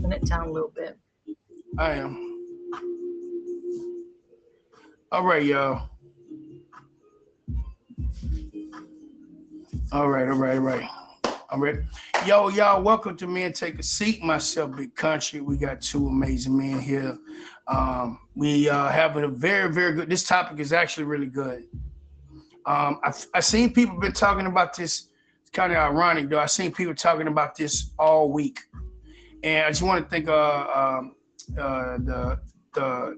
turn it down a little bit. I am. All right, y'all. All right. All right. Yo, y'all, welcome to Men Take a Seat. Myself, Big Country. We got two amazing men here. We having a very, very good, this topic is actually really good. I seen people been talking about this. It's kind of ironic, though. I seen people talking about this all week. And I just want to thank the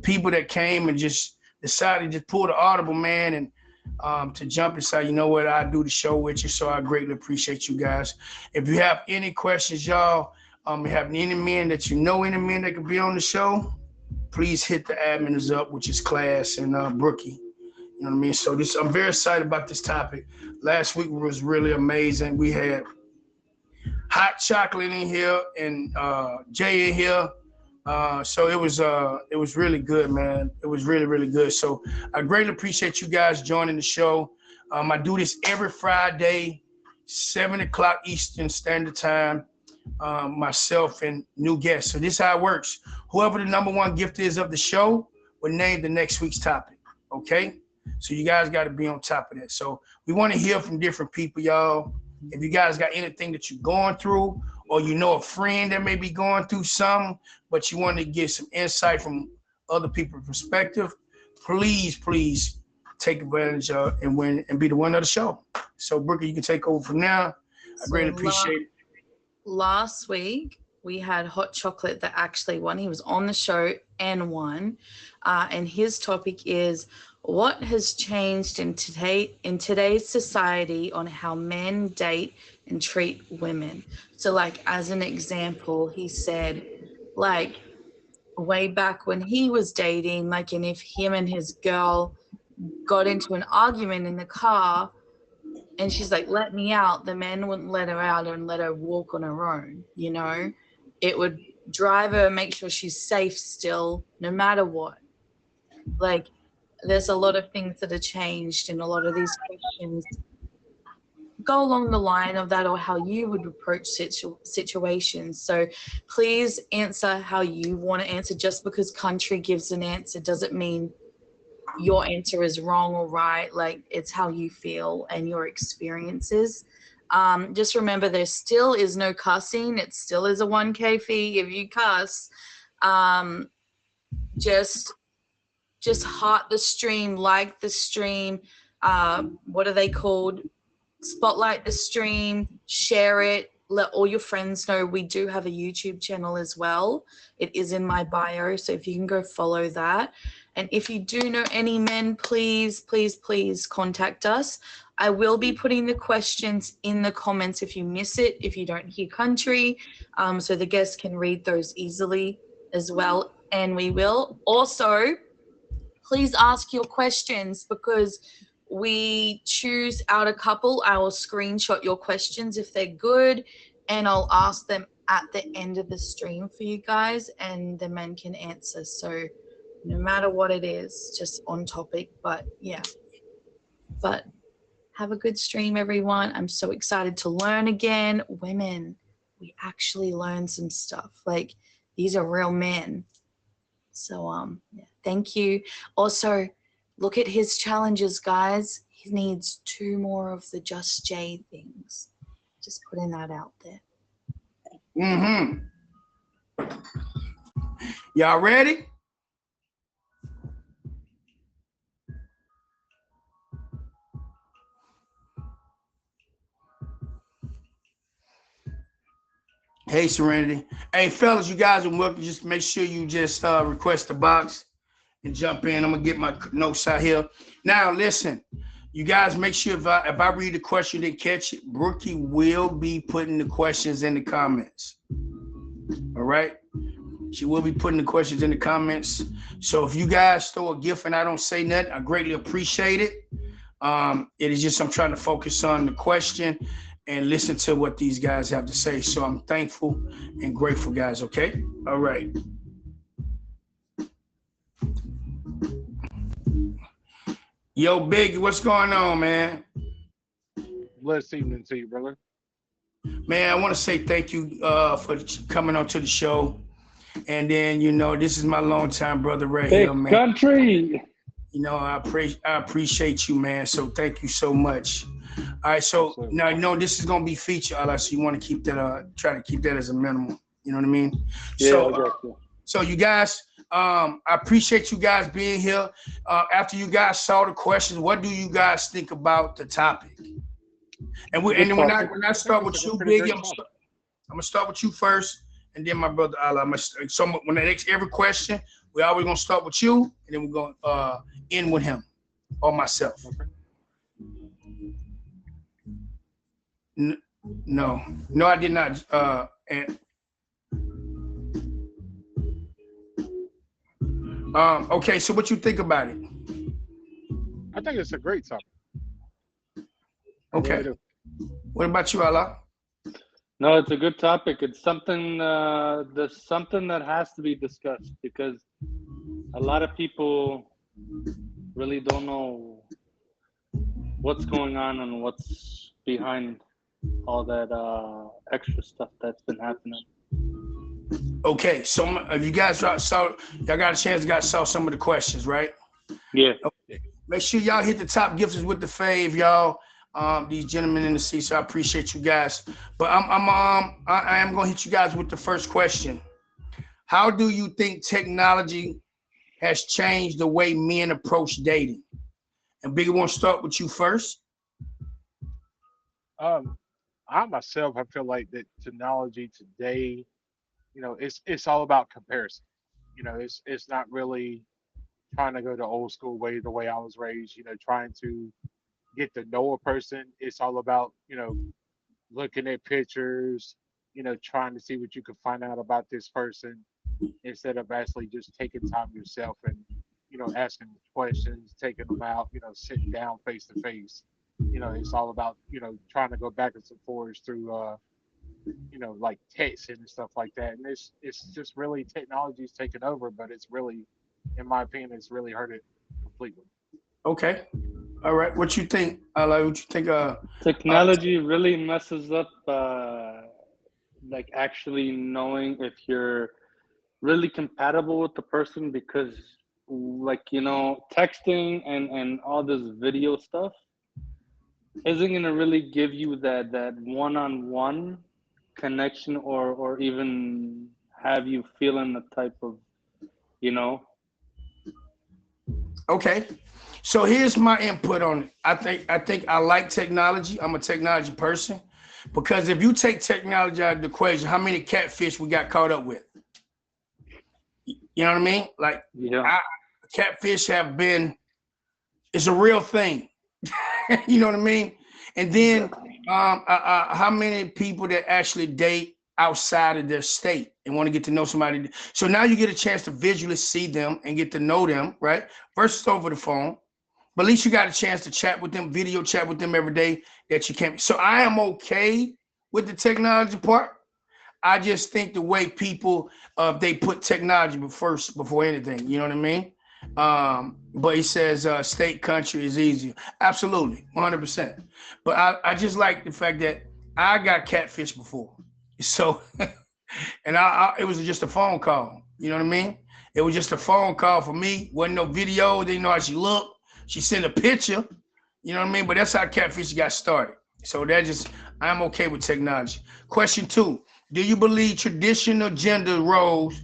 people that came and just decided to pull the audible, man, and to jump inside. You know what? I do the show with you, so I greatly appreciate you guys. If you have any questions, y'all, you have any men that you know, any men that could be on the show, please hit the admins up, which is Class and Brookie. You know what I mean? So I'm very excited about this topic. Last week was really amazing. We had hot chocolate in here and Jay in here. So it was really good, man. It was really, really good. So I greatly appreciate you guys joining the show. I do this every Friday, 7 o'clock Eastern Standard Time, myself and new guests. So this is how it works. Whoever the number one gift is of the show will name the next week's topic, okay? So you guys got to be on top of that. So we want to hear from different people, y'all. If you guys got anything that you're going through, or you know a friend that may be going through something, but you want to get some insight from other people's perspective, please take advantage of and be the winner of the show. So Brookie, you can take over from now. I greatly appreciate it. Last week, we had Hot Chocolate that actually won. He was on the show and won. And his topic is, what has changed in today's society on how men date and treat women? So like, as an example, he said, like, way back when he was dating, like, and if him and his girl got into an argument in the car and she's like, let me out, the men wouldn't let her out and let her walk on her own, you know? It would drive her, make sure she's safe still, no matter what. Like, there's a lot of things that are changed, and a lot of these questions go along the line of that, or how you would approach situations. So please answer how you want to answer. Just because Country gives an answer doesn't mean your answer is wrong or right. Like, it's how you feel and your experiences. Just remember, there still is no cussing. It still is a 1K fee if you cuss. Just heart the stream, like the stream. What are they called? Spotlight the stream, share it, let all your friends know. We do have a YouTube channel as well. It is in my bio, so if you can go follow that. And if you do know any men, please contact us. I will be putting the questions in the comments if you miss it, if you don't hear Country, so the guests can read those easily as well. And we will also, please ask your questions, because we choose out a couple. I will screenshot your questions if they're good, and I'll ask them at the end of the stream for you guys, and the men can answer. So no matter what it is, just on topic. But yeah, but have a good stream, everyone. I'm so excited to learn again. Women, we actually learn some stuff. Like, these are real men. So yeah, thank you. Also, look at his challenges, guys. He needs 2 more of the Just Jay things. Just putting that out there. Y'all ready? Hey, Serenity. Hey, fellas, you guys are welcome. Just make sure you just request the box and jump in. I'm gonna get my notes out here. Now, listen, you guys, make sure if I read the question, didn't catch it, Brookie will be putting the questions in the comments. All right, she will be putting the questions in the comments. So if you guys throw a gift and I don't say nothing, I greatly appreciate it. It is just I'm trying to focus on the question and listen to what these guys have to say. So I'm thankful and grateful, guys. Okay, all right. Yo, Big, what's going on, man? Blessed evening to you, brother. Man, I want to say thank you for coming on to the show. And then, this is my longtime brother right here, Big man. country. I appreciate you, man. So thank you so much. All right, so Absolutely. now this is gonna be featured, so you want to keep that try to keep that as a minimum. You know what I mean? Yeah, So I got you. so you guys, I appreciate you guys being here. After you guys saw the questions, what do you guys think about the topic? And when I start with you, Biggie, I'm gonna start with you first, and then my brother Allah. So when I ask every question, we always gonna start with you, and then we're gonna end with him or myself. Okay. No, I did not. Okay, so what you think about it? I think it's a great topic. Okay. What about you, Allah? No, it's a good topic. It's something there's something that has to be discussed because a lot of people really don't know what's going on and what's behind all that extra stuff that's been happening. Okay, so if you guys saw, y'all got a chance to saw some of the questions, right? Yeah. Okay. Make sure y'all hit the top gifters with the fave, y'all. These gentlemen in the seat, so I appreciate you guys. But I am gonna hit you guys with the first question. How do you think technology has changed the way men approach dating? And Biggie, want to start with you first? I myself, I feel like that technology today, it's all about comparison. It's not really trying to go the old school way, the way I was raised. Trying to get to know a person. It's all about looking at pictures. Trying to see what you can find out about this person instead of actually just taking time yourself and asking questions, taking them out. Sitting down face to face. It's all about trying to go backwards and forwards through like texting and stuff like that. And it's just really technology's taken over, but it's really, in my opinion, it's really hurt it completely. Okay. All right. What you think? What you think? Technology really messes up like actually knowing if you're really compatible with the person because like texting and all this video stuff isn't going to really give you that one-on-one connection or even have you feeling the type of Okay. So here's my input on it. I think I like technology. I'm a technology person because if you take technology out of the equation, how many catfish we got caught up with? You know what I mean? Like, catfish it's a real thing. You know what I mean? And then how many people that actually date outside of their state and want to get to know somebody? So now you get a chance to visually see them and get to know them, right? Versus over the phone. But at least you got a chance to chat with them, video chat with them every day that you can't. So I am okay with the technology part. I just think the way people they put technology first before anything, you know what I mean? But he says state country is easier. Absolutely, 100%. But I just like the fact that I got catfish before. So and it was just a phone call. You know what I mean? It was just a phone call for me. Wasn't no video. They didn't know how she looked. She sent a picture. You know what I mean? But that's how catfish got started. So I'm okay with technology. Question 2. Do you believe traditional gender roles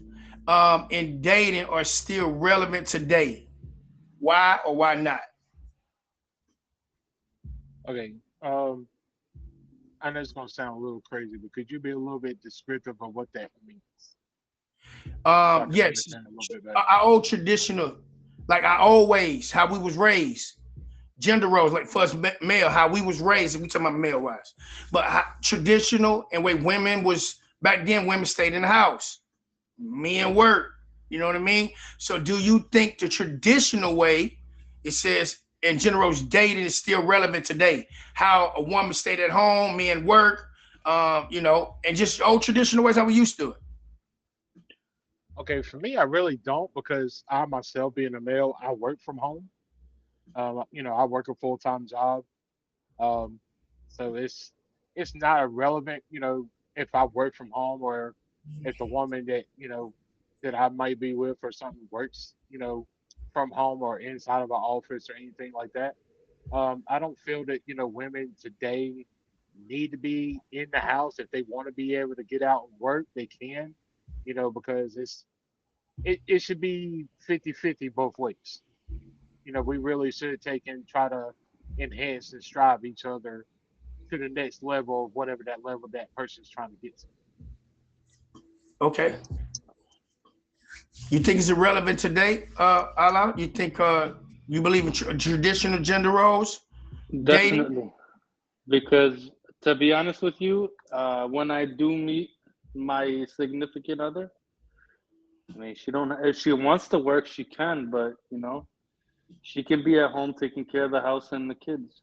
in dating are still relevant today? Why or why not? Okay. I know it's gonna sound a little crazy, but could you be a little bit descriptive of what that means? So I can Yes, understand a little bit better. our old traditional, like our old ways, how we was raised, gender roles, like for us male, how we was raised. We talking about male wise, but traditional and way women was back then. Women stayed in the house, men work. You know what I mean? So, do you think the traditional way, it says in general, dating is still relevant today? How a woman stayed at home, men work, and just old traditional ways how we used to do it. Okay, for me, I really don't because I myself, being a male, I work from home. I work a full-time job. Um, so it's not irrelevant, if I work from home or if the woman that, that I might be with or something works, from home or inside of an office or anything like that. I don't feel that, women today need to be in the house. If they want to be able to get out and work, they can, because it should be 50-50 both ways. We really should take and try to enhance and strive each other to the next level of whatever that level that person's trying to get to. Okay. You think it's irrelevant today, Ala? You think you believe in traditional gender roles? Dating? Definitely. Because to be honest with you, when I do meet my significant other, I mean, she don't. If she wants to work, she can, but she can be at home taking care of the house and the kids.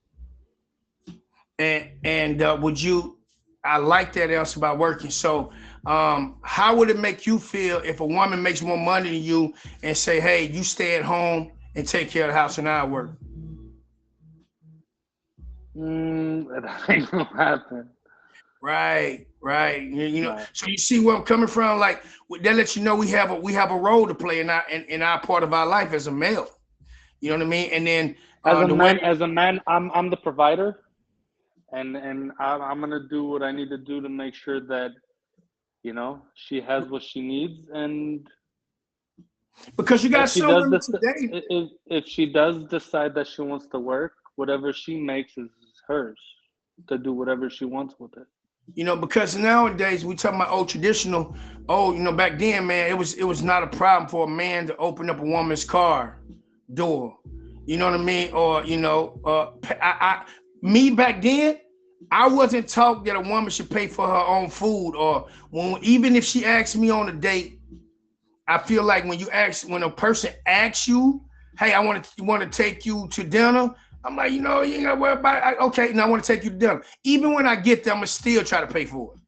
And would you? I like that answer about working. So, how would it make you feel if a woman makes more money than you and say, "Hey, you stay at home and take care of the house, and I work"? That ain't gonna happen. Right. Right. So you see where I'm coming from. Like that lets you know we have a role to play in our part of our life as a male. You know what I mean? And then As a man, I'm the provider, and I'm gonna do what I need to do to make sure that she has what she needs, and because you got if she some does women this, today. if she does decide that she wants to work, whatever she makes is hers to do whatever she wants with it. Because nowadays we talking about old traditional. Oh, back then, man, it was not a problem for a man to open up a woman's car door. You know what I mean? Or me back then, I wasn't taught that a woman should pay for her own food, or even if she asked me on a date. I feel like when a person asks you, "Hey, I want to take you to dinner," I'm like, you ain't gotta worry about it. Okay, now I want to take you to dinner. Even when I get there, I'm gonna still try to pay for it.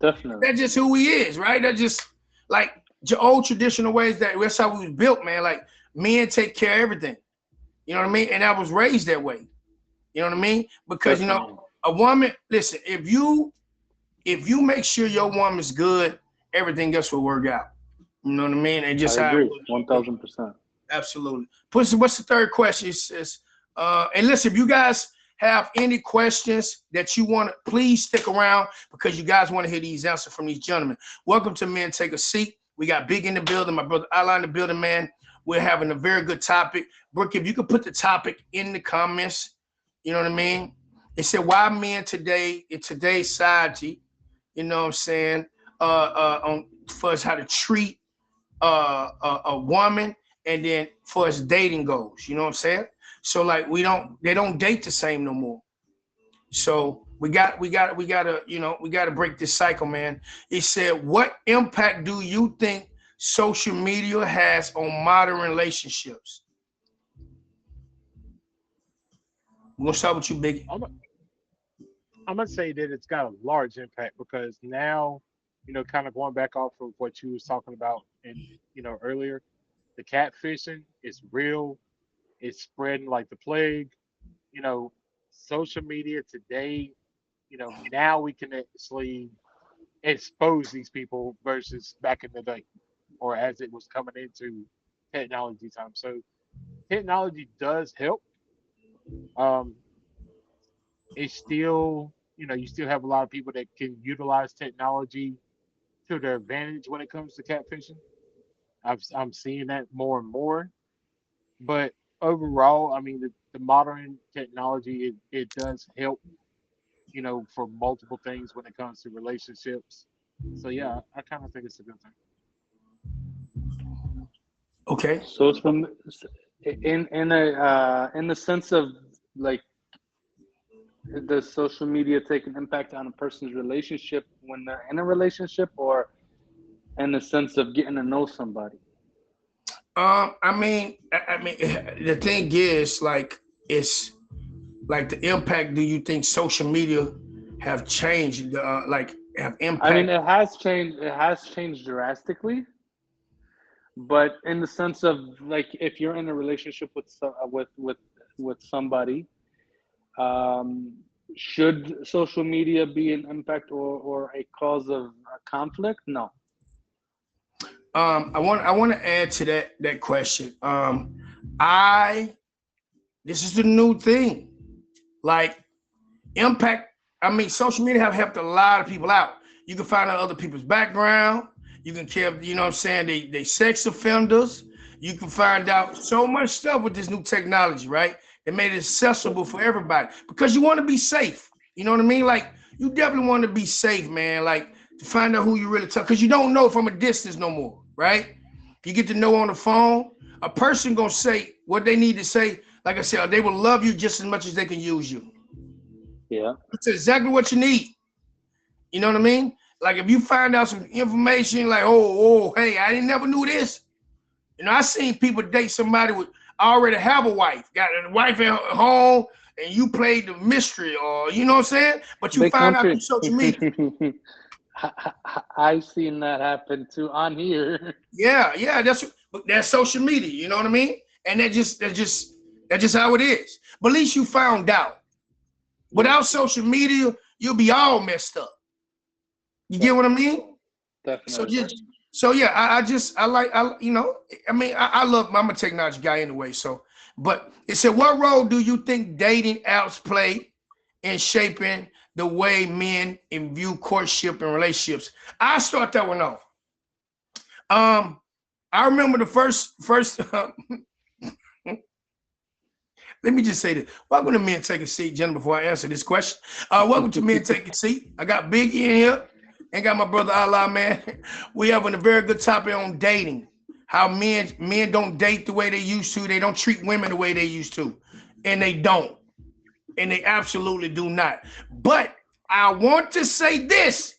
Definitely. That's just who he is, right? That's just like the old traditional ways. That's how we was built, man. Like men take care of everything. You know what I mean? And I was raised that way. You know what I mean? Because Definitely. a woman. Listen, if you make sure your woman's good, everything else will work out. You know what I mean? And I just how. agree, 1,000%. Absolutely. What's the third question? It says, and listen, if you guys have any questions that you want, please stick around because you guys want to hear these answers from these gentlemen. Welcome to Men Take a Seat. We got Big in the building, my brother Ala in the building, man. We're having a very good topic. Brooke, if you could put the topic in the comments, you know what I mean? It said, why men today, in today's society, you know what I'm saying, on for us how to treat a woman, and then for as dating goes, you know what I'm saying? So like they don't date the same no more. So we gotta break this cycle, man. It said, what impact do you think social media has on modern relationships? We're gonna start with you, Biggie. I'm gonna say that it's got a large impact because now, kind of going back off of what you was talking about and earlier, the catfishing is real. It's spreading like the plague. You know, Social media today, now we can actually expose these people versus back in the day, or as it was coming into technology time. So technology does help. Um, it's still, you still have a lot of people that can utilize technology to their advantage when it comes to catfishing. I'm seeing that more and more. But overall, I mean, the modern technology, it does help, for multiple things when it comes to relationships. So yeah, I kind of think it's a good thing. Okay. So it's from in the sense of like, does social media take an impact on a person's relationship when they're in a relationship, or in the sense of getting to know somebody? I mean, the thing is, like, it's like the impact. Do you think social media have changed? Like, have I mean, impact? it has changed. It has changed drastically, but in the sense of like, if you're in a relationship with with somebody, um, Should social media be an impact or a cause of conflict? No. I want to add to that question. I This is the new thing. Like impact. I mean, social media have helped a lot of people out. You can find out other people's background. You can care, you know what I'm saying? They sex offenders. You can find out so much stuff with this new technology, right? It made it accessible for everybody because you want to be safe. You know what I mean? Like you definitely want to be safe, man. Like to find out who you really talk, because you don't know from a distance no more, right? You get to know on the phone. A person gonna say what they need to say. Like I said, they will love you just as much as they can use you. Yeah. That's exactly what you need. You know what I mean? Like if you find out some information, like, hey, I didn't never knew this. You know, I seen people date somebody with already have a wife, got a wife at home, and you played the mystery, or you know what I'm saying? But you Big find out through country. social media. I've seen that happen too on here. Yeah, that's social media. You know what I mean? And that's just how it is. But at least you found out. Without social media, you'll be all messed up. You get what I mean? So Definitely. just so yeah, I mean I'm a technology guy anyway. So, but it said, what role do you think dating apps play in shaping the way men view courtship and relationships? I start that one off. I remember the first. Let me just say this. Welcome to Men Take a Seat, gentlemen, before I answer this question. Welcome to Men Take a Seat. I got Biggie in here and got my brother Allah, man. We having a very good topic on dating. How men don't date the way they used to. They don't treat women the way they used to. And they don't. And they absolutely do not. But I want to say this.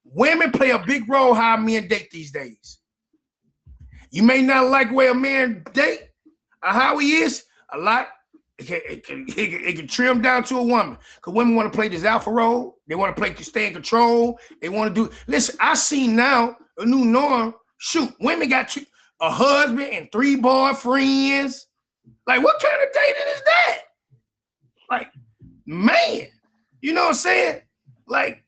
Women play a big role how men date these days. You may not like the way a man date or how he is. A lot, it can trim down to a woman because women want to play this alpha role. They want to stay in control. They want to do. Listen, I see now a new norm. Shoot, women got a husband and 3 boyfriends. Like, what kind of dating is that? Like, man, you know what I'm saying? Like,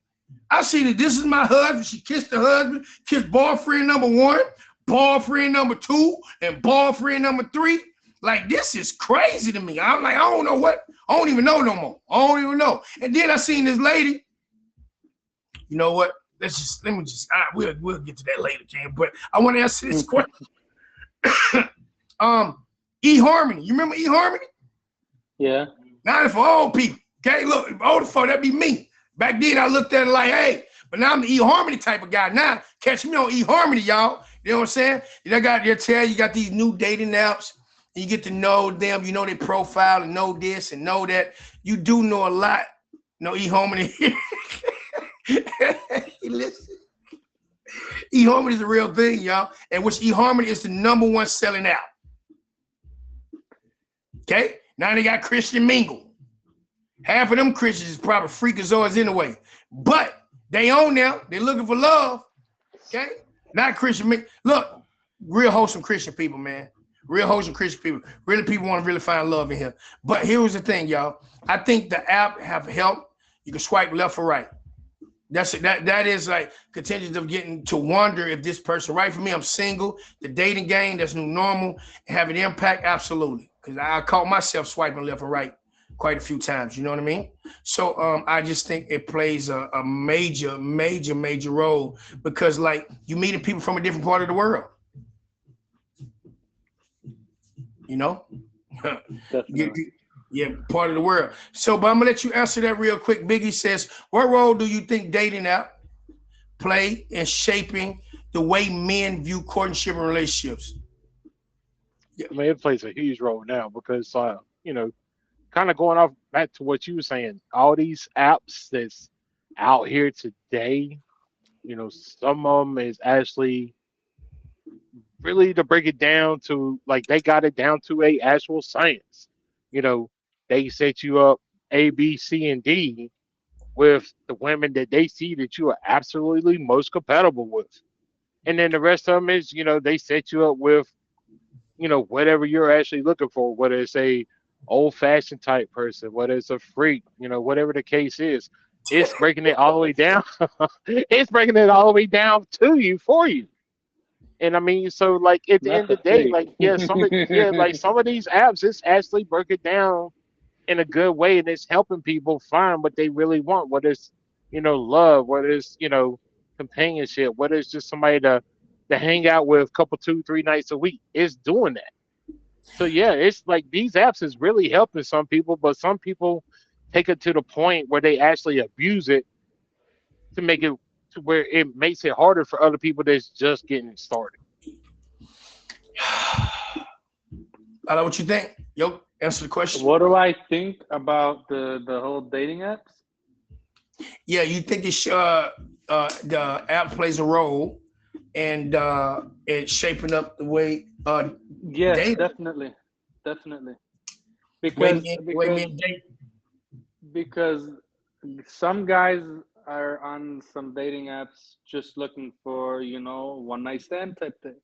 I see that this is my husband. She kissed the husband, kissed boyfriend number 1, boyfriend number 2, and boyfriend number 3. Like, this is crazy to me. I'm like, I don't know what. I don't even know no more. I don't even know. And then I seen this lady. You know what? We'll get to that later, Cam. But I want to answer this question. eHarmony. You remember eHarmony? Yeah. Not for old people. Okay, look, older folk, that'd be me. Back then, I looked at it like, hey, but now I'm the eHarmony type of guy. Now, catch me on eHarmony, y'all. You know what I'm saying? You got these new dating apps. And you get to know them, you know their profile and know this and know that. You do know a lot. No eHarmony. Listen. eHarmony is the real thing, y'all. And which eHarmony is the #1 selling app. Okay? Now they got Christian Mingle. Half of them Christians is probably freakazoids anyway. But they on there. They're looking for love. Okay? Not Christian Mingle. Look, real wholesome Christian people, man. Real wholesome Christian people. Really people want to really find love in here. But here's the thing, y'all. I think the app have helped. You can swipe left or right. That is like contingent of getting to wonder if this person right for me. I'm single. The dating game, that's new normal. Have an impact? Absolutely. Because I caught myself swiping left and right quite a few times. You know what I mean? So I just think it plays a major, major, major role because like you meeting people from a different part of the world. You know? Yeah, part of the world. So, but I'm gonna let you answer that real quick. Biggie says, what role do you think dating app play in shaping the way men view courtship and relationships? Yeah, I mean, it plays a huge role now because, kind of going off back to what you were saying, all these apps that's out here today, some of them is actually really to break it down to like they got it down to a actual science. They set you up A, B, C, and D with the women that they see that you are absolutely most compatible with. And then the rest of them is, they set you up with, whatever you're actually looking for, whether it's a old-fashioned type person, whether it's a freak, whatever the case is, it's breaking it all the way down. It's breaking it all the way down to you for you. And I mean, so like at the Not end the of the day, fake. like like some of these apps, it's actually break it down in a good way, and it's helping people find what they really want, whether it's love, whether it's companionship, whether it's just somebody to hang out with a couple 2 3 nights a week. It's doing that. So yeah, it's like these apps is really helping some people, but some people take it to the point where they actually abuse it to make it to where it makes it harder for other people that's just getting started. I know what you think. Yo, answer the question. What do I think about the whole dating apps? Yeah, you think the app plays a role and it's shaping up the way Yes, dating, definitely, definitely. way Because me and date. because some guys are on some dating apps just looking for one night stand type thing.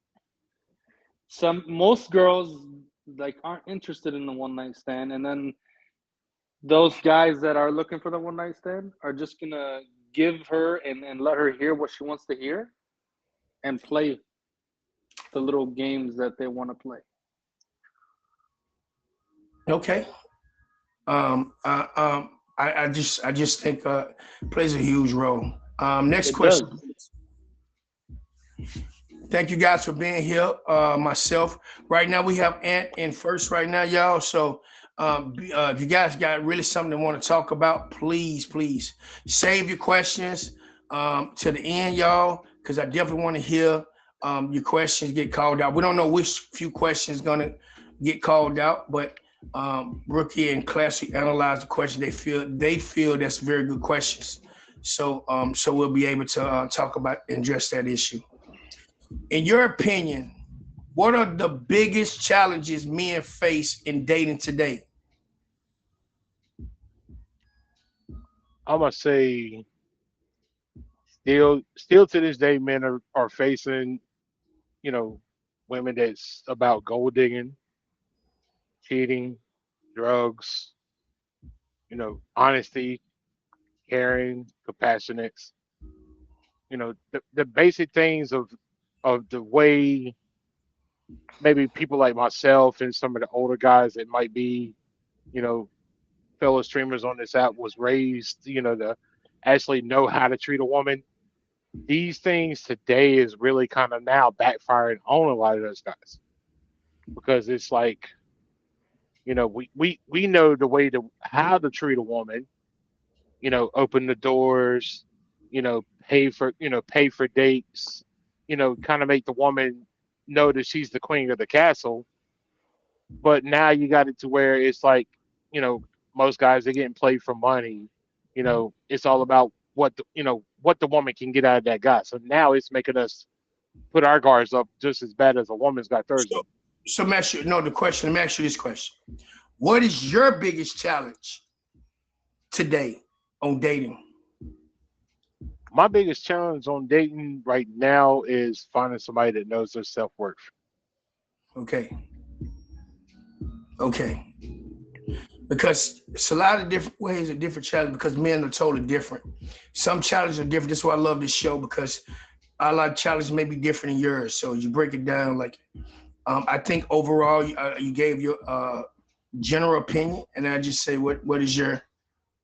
Most girls like aren't interested in the one night stand, and then those guys that are looking for the one night stand are just gonna give her and let her hear what she wants to hear and play the little games that they want to play. Okay. I just think plays a huge role. Next It question. does. Thank you guys for being here. Myself. Right now we have Ant in first right now, y'all. So if you guys got really something to want to talk about, please save your questions to the end, y'all, because I definitely want to hear your questions get called out. We don't know which few questions gonna get called out, but Rookie and Classic analyze the question. They feel that's very good questions. So we'll be able to talk about and address that issue. In your opinion, what are the biggest challenges men face in dating today? I'm gonna say still to this day, men are facing, you know, women that's about gold digging, cheating, drugs, honesty, caring, compassionate, the basic things of the way maybe people like myself and some of the older guys that might be, you know, fellow streamers on this app was raised, to actually know how to treat a woman. These things today is really kind of now backfiring on a lot of those guys because it's like, we know the way to how to treat a woman, open the doors, pay for dates, kind of make the woman know that she's the queen of the castle. But now you got it to where it's like, you know, most guys are getting played for money. It's all about what the woman can get out of that guy. So now it's making us put our guards up just as bad as a woman's got theirs So, up. so let me ask you, no, the question. Let me ask you this question: what is your biggest challenge today on dating? My biggest challenge on dating right now is finding somebody that knows their self worth. Okay, okay. Because it's a lot of different ways of different challenges because men are totally different. Some challenges are different. That's why I love this show because I like challenges may be different than yours. So you break it down like I think overall you gave your general opinion, and I just say what is your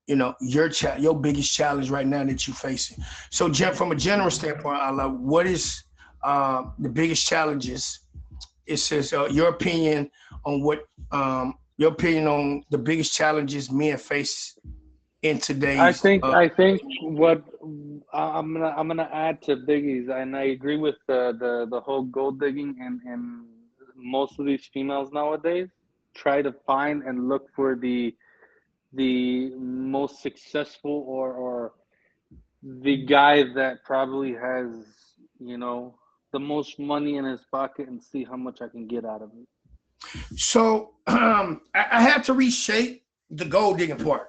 your biggest challenge right now that you're facing. So from a general standpoint, I love what is the biggest challenges. It says your opinion on your opinion on the biggest challenges men face in today's. I think what I'm gonna add to Biggie's, and I agree with the whole gold digging and most of these females nowadays try to find and look for the most successful or the guy that probably has the most money in his pocket and see how much I can get out of it. So I had to reshape the gold digging part.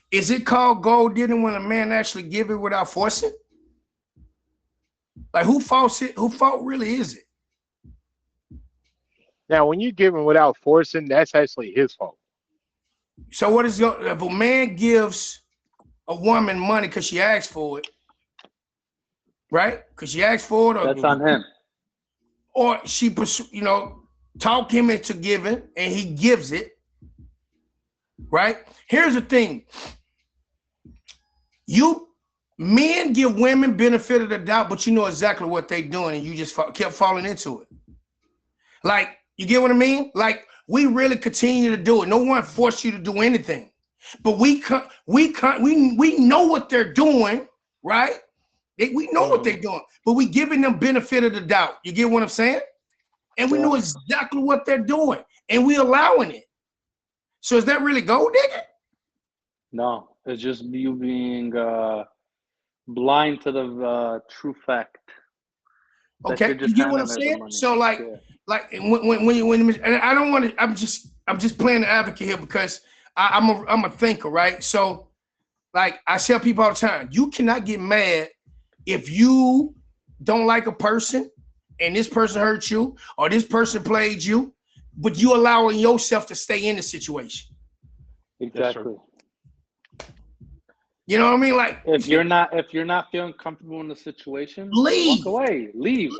Is it called gold digging when a man actually give it without forcing? Like who fault it? Who fault really is it? Now, when you give him without forcing, that's actually his fault. So what is if a man gives a woman money because she asked for it, right? Because she asked for it, That's on him. or she talk him into giving and he gives it, right? Here's the thing. Men give women benefit of the doubt, but you know exactly what they're doing and you just kept falling into it. Like, you get what I mean? Like, we really continue to do it. No one forced you to do anything, but we know what they're doing, right? We know what they're doing, but we giving them benefit of the doubt. You get what I'm saying? And we know exactly what they're doing, and we allowing it. So is that really gold digging? No, it's just you being blind to the true fact. Okay, you get what I'm saying? So like when and I don't want to. I'm just playing the advocate here because I'm a thinker, right? So like I tell people all the time, you cannot get mad if you don't like a person and this person hurt you or this person played you, but you allowing yourself to stay in the situation. Exactly. You know what I mean? Like if you're not feeling comfortable in the situation, leave. Walk away. Leave.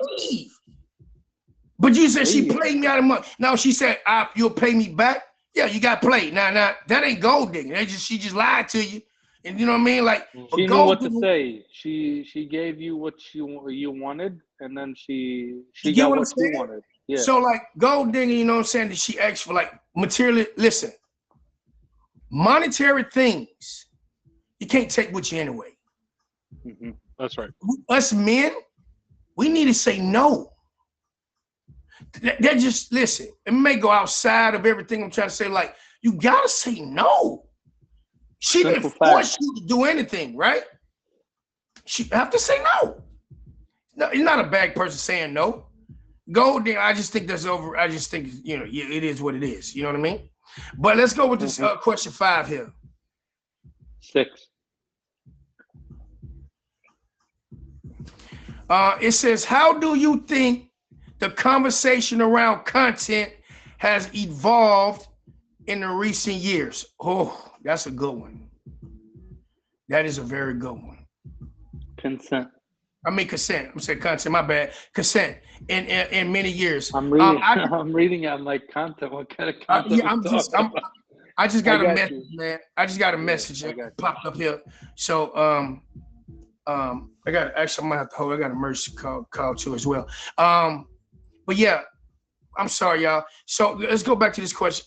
But you said she played me out of money. No, she said you'll pay me back. Yeah, you got played. Now that ain't gold digging. She just lied to you. And you know what I mean? Like she knew what to say. She gave you what you wanted, and then she got what you wanted. Yeah. So like gold digging, you know what I'm saying? That she asked for like material. Listen, monetary things, you can't take with you anyway. Mm-hmm. That's right. Us men, we need to say no. That just listen. It may go outside of everything I'm trying to say. Like you gotta say no. She didn't force you to do anything, right? She have to say no. No, you're not a bad person saying no. Gold digger, I just think that's over. I just think it is what it is. You know what I mean? But let's go with this question 5 here. 6. It says, how do you think the conversation around content has evolved in the recent years? Oh, that's a good one. That is a very good one. Consent. I mean consent. I'm saying content. My bad. Consent. In many years. I'm reading. I'm reading. I'm like content. What kind of content? I just got a message, man. I just got a message that popped up here. So I got actually I might have to hold. I got a emergency call too as well. But yeah, I'm sorry, y'all. So let's go back to this question.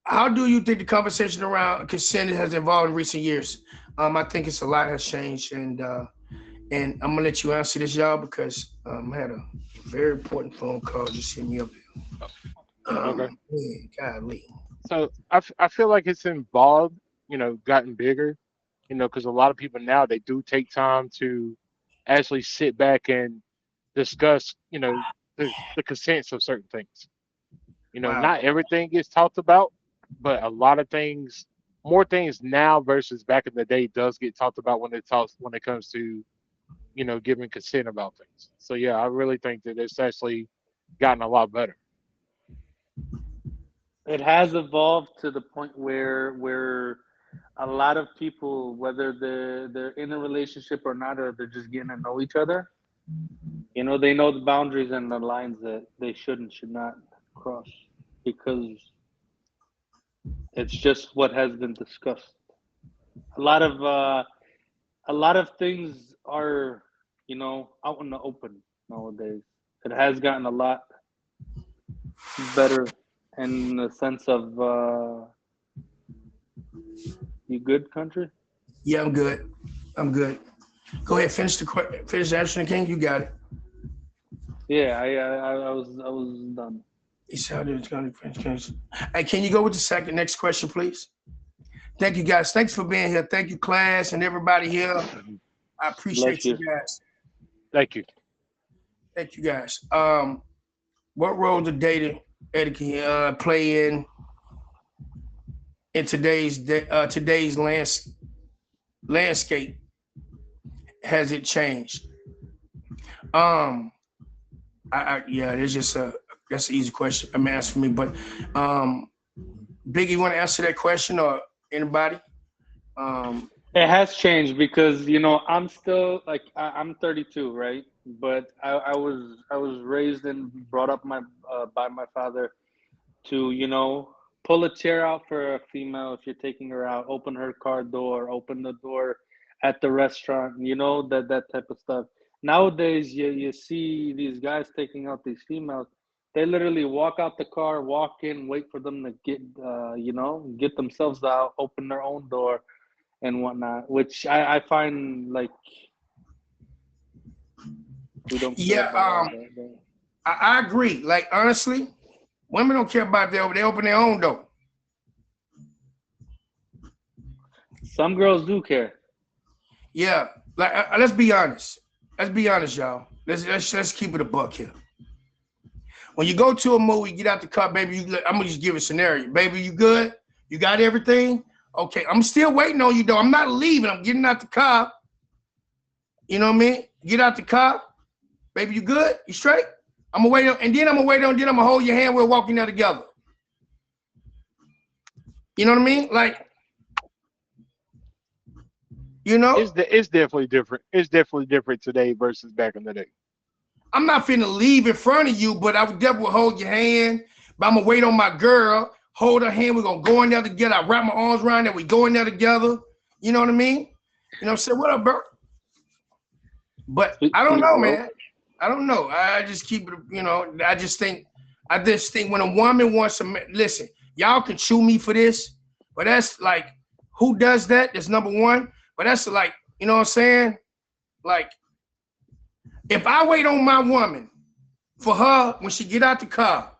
How do you think the conversation around consent has evolved in recent years? I think it's a lot has changed, and I'm gonna let you answer this, y'all, because I had a very important phone call just hit me up. Okay. Man, golly. So I feel like it's involved, gotten bigger, because a lot of people now they do take time to actually sit back and discuss, the consents of certain things. Wow. Not everything gets talked about, but a lot of things, more things now versus back in the day does get talked about when it comes to, giving consent about things. So yeah, I really think that it's actually gotten a lot better. It has evolved to the point where a lot of people, whether they're in a relationship or not, or they're just getting to know each other, they know the boundaries and the lines that they should not cross, because it's just what has been discussed. A lot of things are, out in the open nowadays. It has gotten a lot better in the sense of you good, country? Yeah, I'm good. Go ahead, finish answering, King. You got it. Yeah, I was done. Hey, can you go with the next question, please? Thank you, guys. Thanks for being here. Thank you, class, and everybody here. I appreciate you guys. Thank you. Thank you, guys. What role did dating etiquette play in today's landscape? Has it changed? It's just that's an easy question. I'm asking me, but Biggie, you want to answer that question or anybody? It has changed because I'm still like I'm 32, right? But I was raised and brought up by my father to pull a chair out for a female if you're taking her out, open her car door, open the door at the restaurant, that type of stuff. Nowadays, you see these guys taking out these females. They literally walk out the car, walk in, wait for them to get themselves out, open their own door and whatnot, which I find like we don't care Yeah, about all that. I agree. Like honestly, women don't care about that. They open their own door. Some girls do care. Yeah, like let's be honest. Let's be honest, y'all. Let's keep it a buck here. When you go to a movie, get out the car, baby. I'm gonna just give a scenario, baby. You good? You got everything? Okay, I'm still waiting on you though. I'm not leaving. I'm getting out the car. You know what I mean? Get out the car, baby. You good? You straight? I'm gonna wait on, and then I'm gonna hold your hand. We're walking there together. You know what I mean? Like, It's definitely different. It's definitely different today versus back in the day. I'm not finna leave in front of you, but I would definitely hold your hand. But I'm gonna wait on my girl, hold her hand. We're gonna go in there together. I wrap my arms around her. We go in there together. You know what I mean? You know what I'm saying? What up, bro? But I don't know, man. I don't know. I just keep it, I just think when a woman wants to listen, y'all can chew me for this, but that's like, who does that? That's number one. But that's like, you know what I'm saying? Like, if I wait on my woman for her when she get out the car,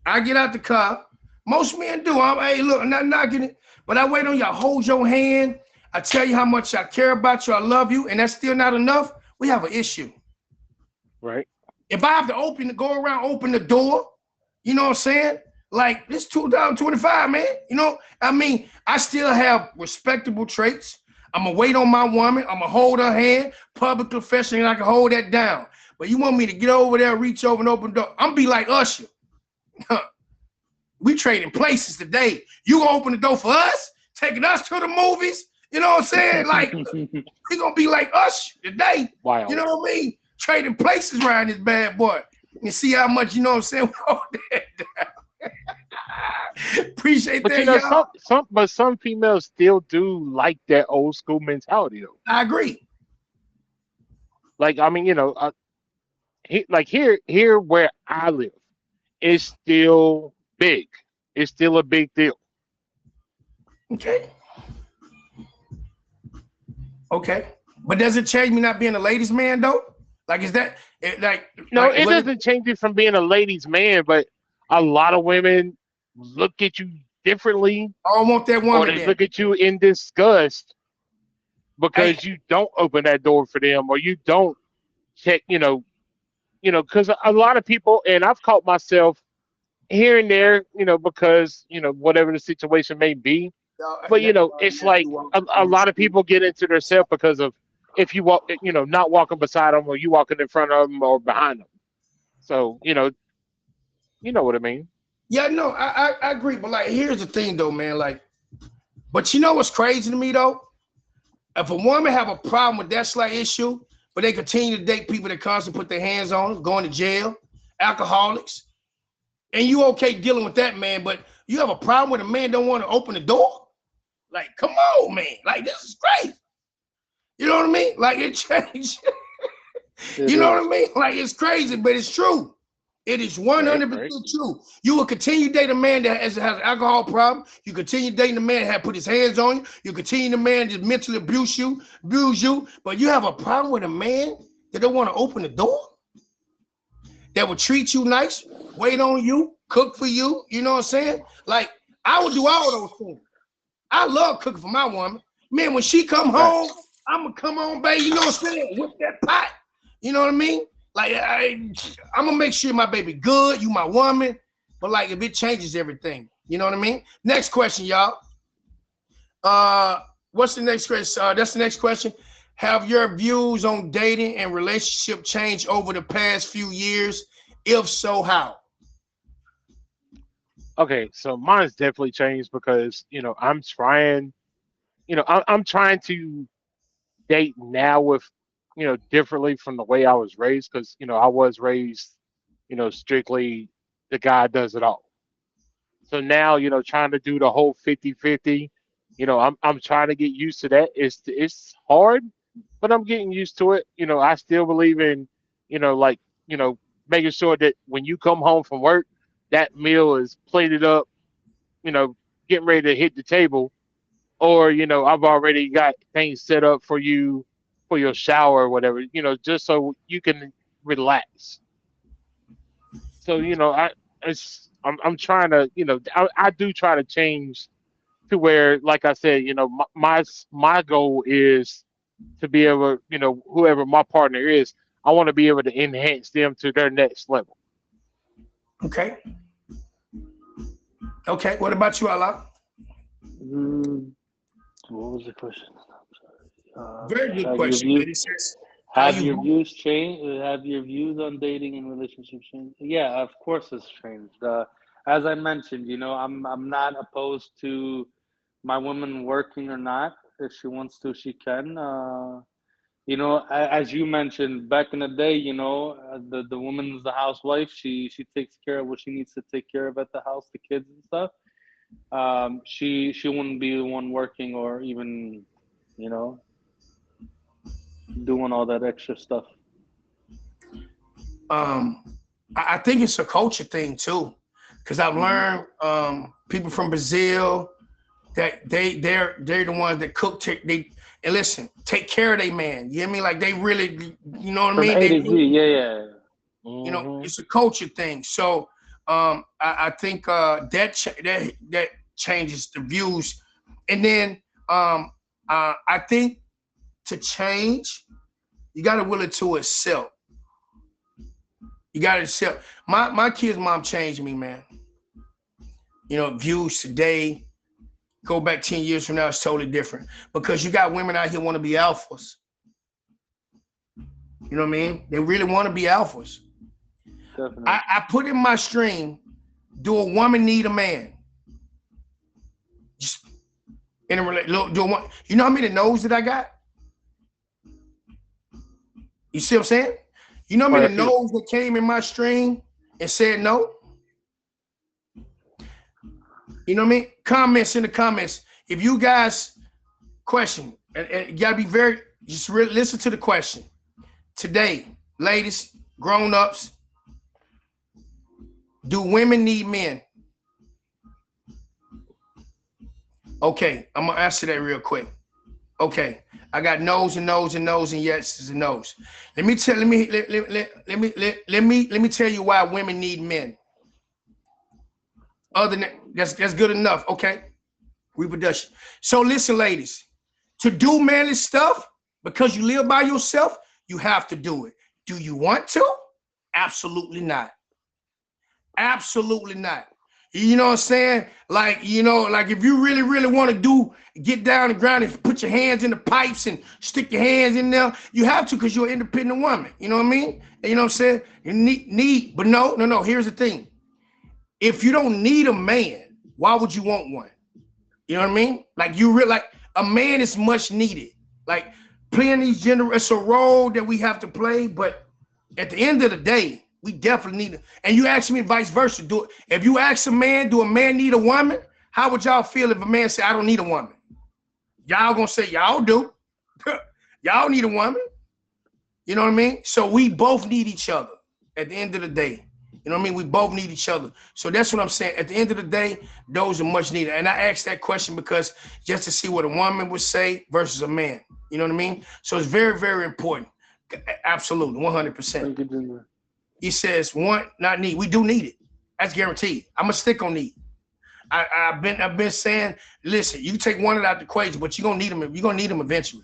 I get out the car. Most men do. Hey, look, I'm not knocking it, but I wait on you. I hold your hand. I tell you how much I care about you. I love you, and that's still not enough. We have an issue. Right. If I have to open the door, you know what I'm saying? Like, this 2025, man. I still have respectable traits. I'm gonna wait on my woman. I'm gonna hold her hand, public confession, and I can hold that down. But you want me to get over there, reach over and open the door? I'm be like Usher. We trading places today. You gonna open the door for us, taking us to the movies? You know what I'm saying? Like, we gonna be like Usher today. Wow. You know what I mean? Trading places around this bad boy. You see how much, you know what I'm saying? We hold that down. Appreciate But that, y'all. some females still do like that old school mentality though. I agree. Like I mean, here where I live, it's still big. It's still a big deal. Okay. But does it change me not being a ladies' man though? Like, is that like? No, like, it doesn't change it from being a ladies' man, but a lot of women look at you differently, I don't want that or woman they then. look at you in disgust because you don't open that door for them, or you don't check. Because a lot of people, and I've caught myself here and there, because whatever the situation may be. But it's like a lot of people get into their self because of if you walk, not walking beside them, or you walking in front of them or behind them. So you know what I mean. Yeah, no, I agree. But like, here's the thing though, man. Like, but you know what's crazy to me though? If a woman have a problem with that slight issue, but they continue to date people that constantly put their hands on them, going to jail, alcoholics, and you okay dealing with that, man, but you have a problem with a man don't want to open the door? Like, come on, man. Like, this is crazy. You know what I mean? Like, it changed. You know what I mean? Like, it's crazy, but it's true. It is 100% true. You will continue to date a man that has an alcohol problem. You continue dating a man that has put his hands on you. You continue the man that mentally abuse you. But you have a problem with a man that don't want to open the door, that will treat you nice, wait on you, cook for you. You know what I'm saying? Like, I would do all those things. I love cooking for my woman. Man, when she come home, I'm going to come on, baby. You know what I'm saying? Whip that pot. You know what I mean? Like, I'm going to make sure my baby good, you my woman, but like, if it changes everything, you know what I mean? Next question, y'all. What's the next question? That's the next question. Have your views on dating and relationship changed over the past few years? If so, how? Okay, so mine's definitely changed because I'm trying. I'm trying to date now with differently from the way I was raised because I was raised strictly the guy does it all. So now, trying to do the whole 50-50, I'm trying to get used to that. It's hard, but I'm getting used to it. I still believe in, like, you know, making sure that when you come home from work, that meal is plated up, you know, getting ready to hit the table, or, I've already got things set up for you for your shower or whatever, just so you can relax. So, I'm trying to, I do try to change to where, like I said, my goal is to be able, whoever my partner is, I want to be able to enhance them to their next level. Okay. Okay. What about you, Allah? Mm, what was the question? Very good Have your question, man. view It says how have you your vote. views changed? Have your views on dating and relationships changed? Yeah, of course it's changed. As I mentioned, I'm not opposed to my woman working or not. If she wants to, she can. As you mentioned back in the day, the woman's the housewife. She takes care of what she needs to take care of at the house, the kids and stuff. She wouldn't be the one working or even, you know, doing all that extra stuff. Um, I think it's a culture thing too, because I've Hmm. learned people from Brazil that they're the ones that cook. They and listen, take care of their man. You hear me? Like they really, you know what I From mean? A They to Z, really, yeah, yeah. Hmm. it's a culture thing. So I think that changes the views, and then I think to change, you got to will it to accept. You got to accept. My kid's mom changed me, man. Views today. Go back 10 years from now, it's totally different because you got women out here want to be alphas. You know what I mean? They really want to be alphas. Definitely. I put in my stream, do a woman need a man? Just in a relationship, do a one. You know how many no's that I got? You see what I'm saying? You know how Quite a many few. no's that came in my stream and said no? You know what I mean? Comments in the comments. If you guys question, and you gotta be very, just really listen to the question. Today, ladies, grown-ups, do women need men? Okay, I'm gonna answer that real quick. Okay, I got no's and no's and no's and yeses and no's. Let me tell you why women need men. Other than that's good enough. Okay, reproduction. So listen, ladies, to do manly stuff because you live by yourself, you have to do it. Do you want to? Absolutely not. Absolutely not. You know what I'm saying? Like if you really, really want to get down the ground and put your hands in the pipes and stick your hands in there, you have to because you're an independent woman. You know what I mean? And you know what I'm saying? You need, but no. Here's the thing. If you don't need a man, why would you want one? You know what I mean? Like like a man is much needed. Like playing these gender, it's a role that we have to play, but at the end of the day, we definitely need it. And you ask me vice versa. If you ask a man, do a man need a woman? How would y'all feel if a man said, I don't need a woman? Y'all gonna say, y'all do. Y'all need a woman. You know what I mean? So we both need each other at the end of the day. You know what I mean? We both need each other. So that's what I'm saying. At the end of the day, those are much needed. And I asked that question because just to see what a woman would say versus a man. You know what I mean? So it's very, very important. Absolutely, 100%. Thank you, Junior. He says, want, not need. We do need it. That's guaranteed. I'm gonna stick on need. I've been saying, listen, you take one out the equation, but you're gonna need them. You're gonna need them eventually.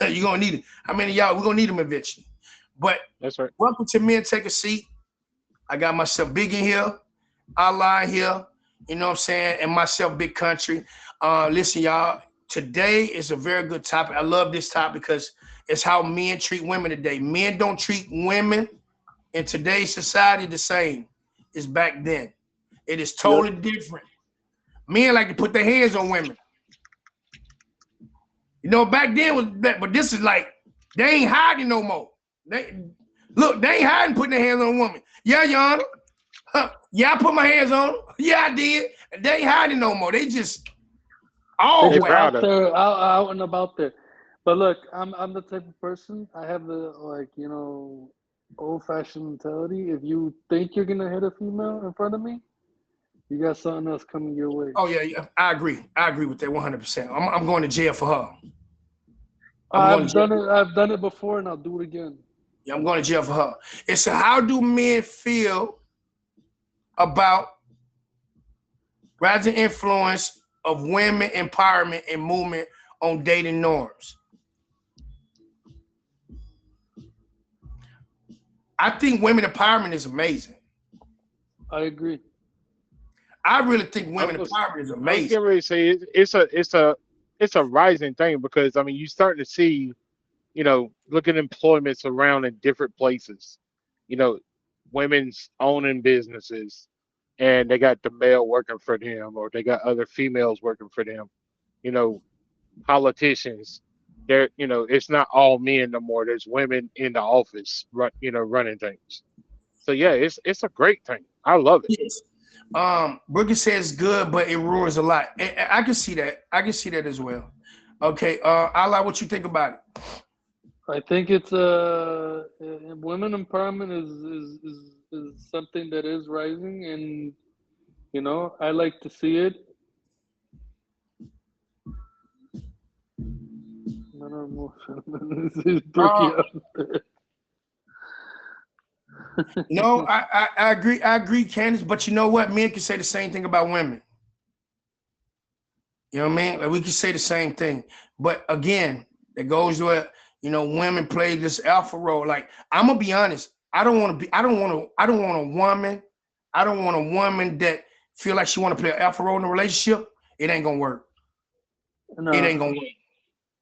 You're gonna need it. How many of y'all? We're gonna need them eventually. But That's right. welcome to Men Take a Seat. I got myself Big in here, Allah here, you know what I'm saying, and myself Big Country. Listen, y'all, today is a very good topic. I love this topic because it's how men treat women today. Men don't treat women in today's society the same as back then. It is totally different. Men like to put their hands on women. You know, back then was that, but this is like they ain't hiding no more. They ain't hiding putting their hands on a woman. Yeah, Your Honor. Yeah, I put my hands on them. Yeah, I did. They ain't hiding no more. They just always out there, out and about there. But look, I'm the type of person. I have the old-fashioned mentality. If you think you're gonna hit a female in front of me, you got something else coming your way. Oh yeah. I agree with that 100%. I'm going to jail for her. I've done it before, and I'll do it again. Yeah, I'm going to jail for her. And so, how do men feel about rising influence of women empowerment and movement on dating norms? I think women empowerment is amazing. I agree. I really think women empowerment is amazing. I was getting ready to say it's a rising thing because I mean you start to see, look at employment around in different places. Women's owning businesses, and they got the male working for them, or they got other females working for them. Politicians, it's not all men no more. There's women in the office, running things. So yeah, it's a great thing. I love it. Yes. Brookie says good, but it ruins a lot. I can see that. I can see that as well. Okay, Allah, what you think about it? I think it's women empowerment is something that is rising, and I like to see it. No, I agree. I agree, Candace. But you know what? Men can say the same thing about women. You know what I mean? Like we can say the same thing. But again, it goes to women play this alpha role. Like I'm gonna be honest. I don't want a woman that feel like she want to play an alpha role in a relationship. It ain't gonna work. No. It ain't gonna work.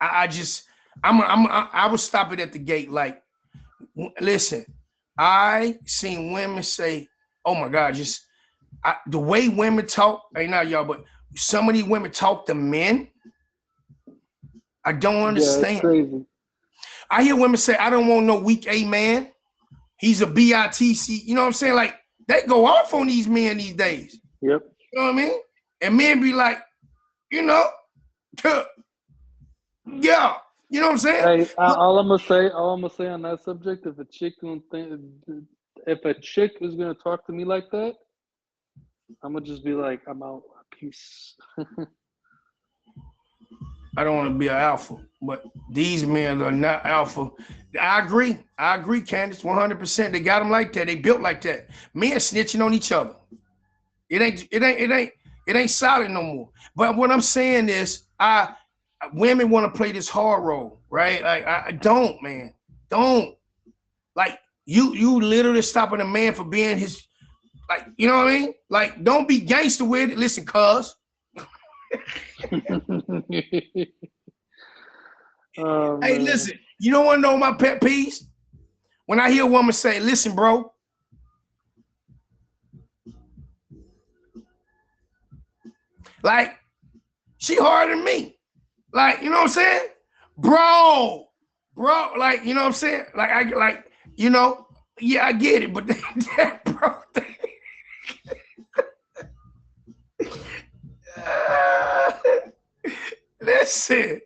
I would stop it at the gate. Like, listen, I seen women say, "Oh my God," the way women talk. Hey, not y'all, but some of these women talk to men. I don't understand. Yeah, it's crazy. I hear women say, "I don't want no weak A man. He's a BITC." You know what I'm saying? Like they go off on these men these days. Yep. You know what I mean? And men be like, yeah. You know what I'm saying? Hey, all I'm gonna say on that subject, if a chick is gonna talk to me like that, I'm gonna just be like, I'm out. Peace. I don't want to be an alpha, but these men are not alpha. I agree, Candace, 100%. They got them like that. They built like that. Men snitching on each other. It ain't solid no more. But what I'm saying is, women want to play this hard role, right? Like I don't, man. Don't. Like you literally stopping a man for being his, like, you know what I mean? Like, don't be gangster with it. Listen, cuz. Hey, listen, you don't want to know my pet peeves? When I hear a woman say, "Listen, bro, like, she harder than me." Like, you know what I'm saying? Bro, like, you know what I'm saying? Like, yeah, I get it, but that bro thing. Listen.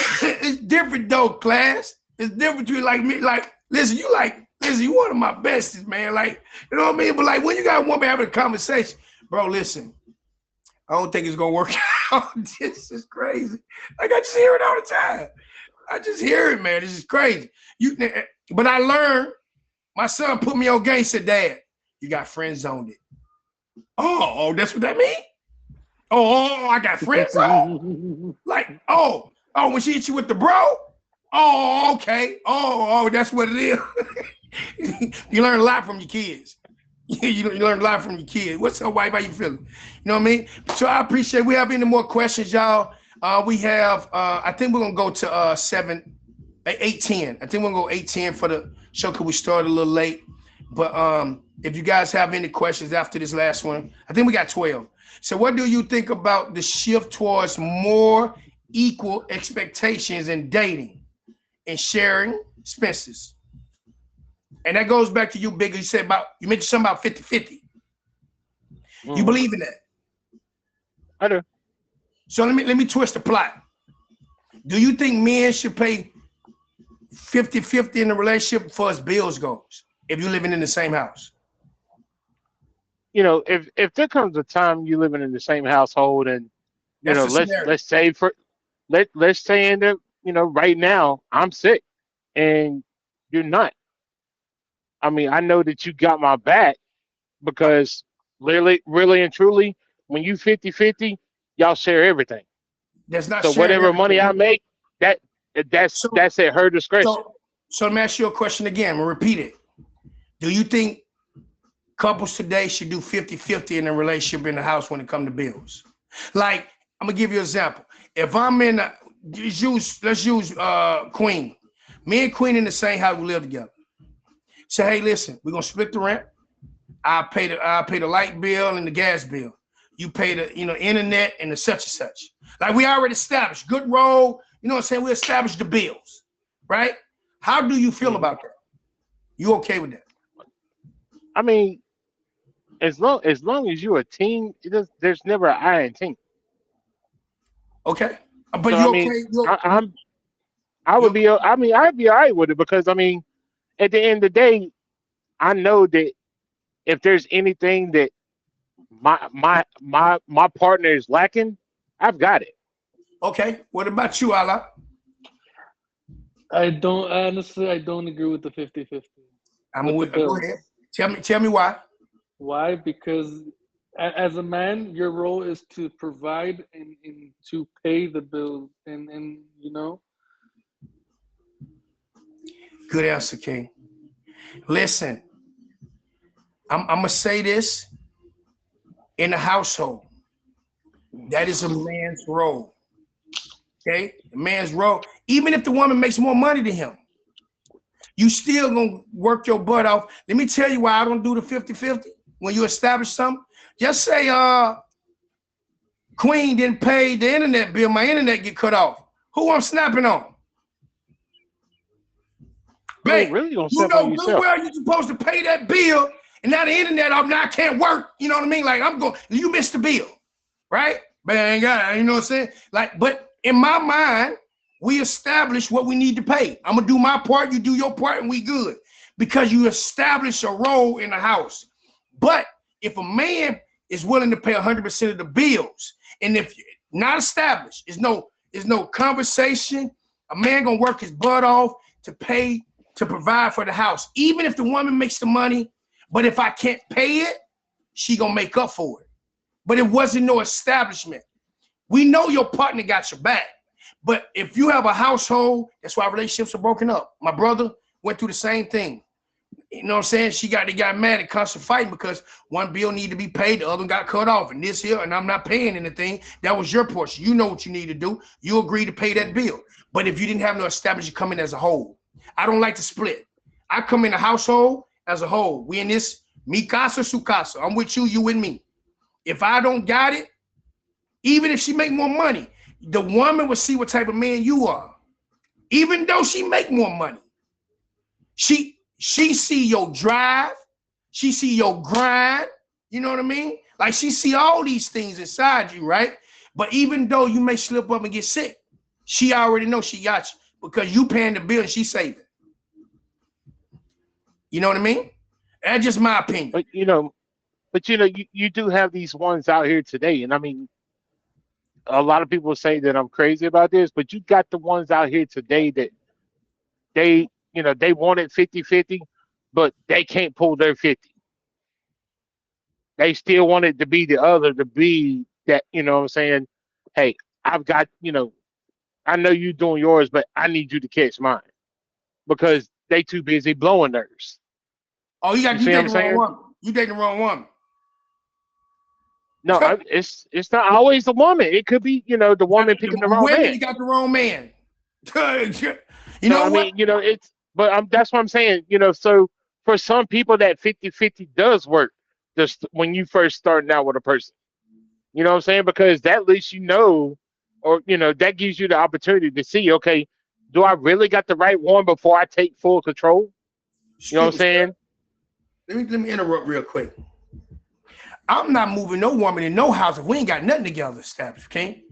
It's different though, class. It's different between like me, like, listen, you one of my bestest, man. Like, you know what I mean? But like when you got a woman having a conversation, bro, listen, I don't think it's gonna work out. This is crazy. Like I just hear it all the time. I just hear it, man. This is crazy. But I learned, my son put me on game, said, "Dad, you got friend zoned it." Oh, that's what that mean? Oh, I got friend zoned? Like, oh, when she hit you with the bro? Oh, okay. Oh, that's what it is. You learn a lot from your kids. You learn a lot from your kids. What's up, wife? How you feeling? You know what I mean? So I appreciate. We have any more questions, y'all? We have. I think we're gonna go to 7 8:10. I think we're gonna go 8:10 for the show because we started a little late. But if you guys have any questions after this last one, I think we got 12. So what do you think about the shift towards more equal expectations in dating and sharing expenses? And that goes back to you, Bigger. You mentioned something about 50-50. You believe in that? I do. So let me twist the plot. Do you think men should pay 50-50 in the relationship for as bills goes if you're living in the same house? You know, if there comes a time you living in the same household, and you know, let's say let's say in the, you know, right now I'm sick and you're not. I mean, I know that you got my back because really and truly, when you 50-50, y'all share everything. That's not So sharing whatever everything. money I make, that's at her discretion. So let me ask you a question again. We'll repeat it. Do you think couples today should do 50-50 in a relationship in the house when it comes to bills? Like, I'm gonna give you an example. If I'm in, let's use Queen. Me and Queen in the same house, we live together. Say, hey, listen, we're gonna split the rent. I'll pay the light bill and the gas bill. You pay the, you know, internet and the such and such. Like, we already established good road. You know what I'm saying? We established the bills, right? How do you feel about that? You okay with that? I mean, as long as you're a team, there's never an I in team. Okay, but So, you I okay? mean, I'd be all right with it because I mean, at the end of the day, I know that if there's anything that my partner is lacking, I've got it. Okay. What about you, Allah? I don't honestly. I don't agree with the 50-50. Go ahead. Tell me why. Why? Because as a man, your role is to provide and to pay the bills, and you know. Good answer, King. Listen, I'm gonna say this in the household. That is a man's role. Okay, a man's role. Even if the woman makes more money than him, you still gonna work your butt off. Let me tell you why I don't do the 50-50 when you establish something. Just say Queen didn't pay the internet bill, my internet get cut off. Who I'm snapping on? Babe, Really gonna you step know on good yourself. well you're supposed to pay that bill, and now the internet off, now I can't work. You know what I mean? Like, you missed the bill, right? But I ain't got it, you know what I'm saying? Like, but in my mind, we establish what we need to pay. I'm gonna do my part, you do your part, and we good. Because you establish a role in the house. But if a man is willing to pay 100% of the bills, and if not established, there's no conversation, a man gonna work his butt off to provide for the house, even if the woman makes the money. But if I can't pay it, she gonna make up for it. But it wasn't no establishment. We know your partner got your back. But if you have a household, that's why relationships are broken up. My brother went through the same thing. You know what I'm saying? They got mad and constant fighting because one bill needed to be paid, the other one got cut off, and this here, and I'm not paying anything. That was your portion. You know what you need to do. You agree to pay that bill. But if you didn't have no establishment, you come in as a whole. I don't like to split. I come in a household as a whole. We in this mi casa, su casa. I'm with you, you with me. If I don't got it, even if she make more money, the woman will see what type of man you are. Even though she make more money, she see your drive, she see your grind, you know what I mean? Like, she see all these things inside you, right? But even though you may slip up and get sick, she already knows she got you because you paying the bill and she saving. You know what I mean? That's just my opinion. But you do have these ones out here today, and I mean, a lot of people say that I'm crazy about this, but you got the ones out here today that they wanted 50-50, but they can't pull their 50. They still want it to be the other, to be that, you know what I'm saying? Hey, I've got, I know you doing yours, but I need you to catch mine because they too busy blowing theirs. Oh, you see what I'm dating the wrong saying? woman. You dating the wrong woman. No, it's not always the woman. It could be, the woman picking the wrong women, man. you got the wrong man. You So know I what? mean, but that's what I'm saying. So for some people that 50-50 does work just when you first starting out with a person. You know what I'm saying? Because that lets you know, or that gives you the opportunity to see, okay, do I really got the right one before I take full control? You know what I'm Excuse me, sir. saying? Let me interrupt real quick. I'm not moving no woman in no house if we ain't got nothing together established, okay?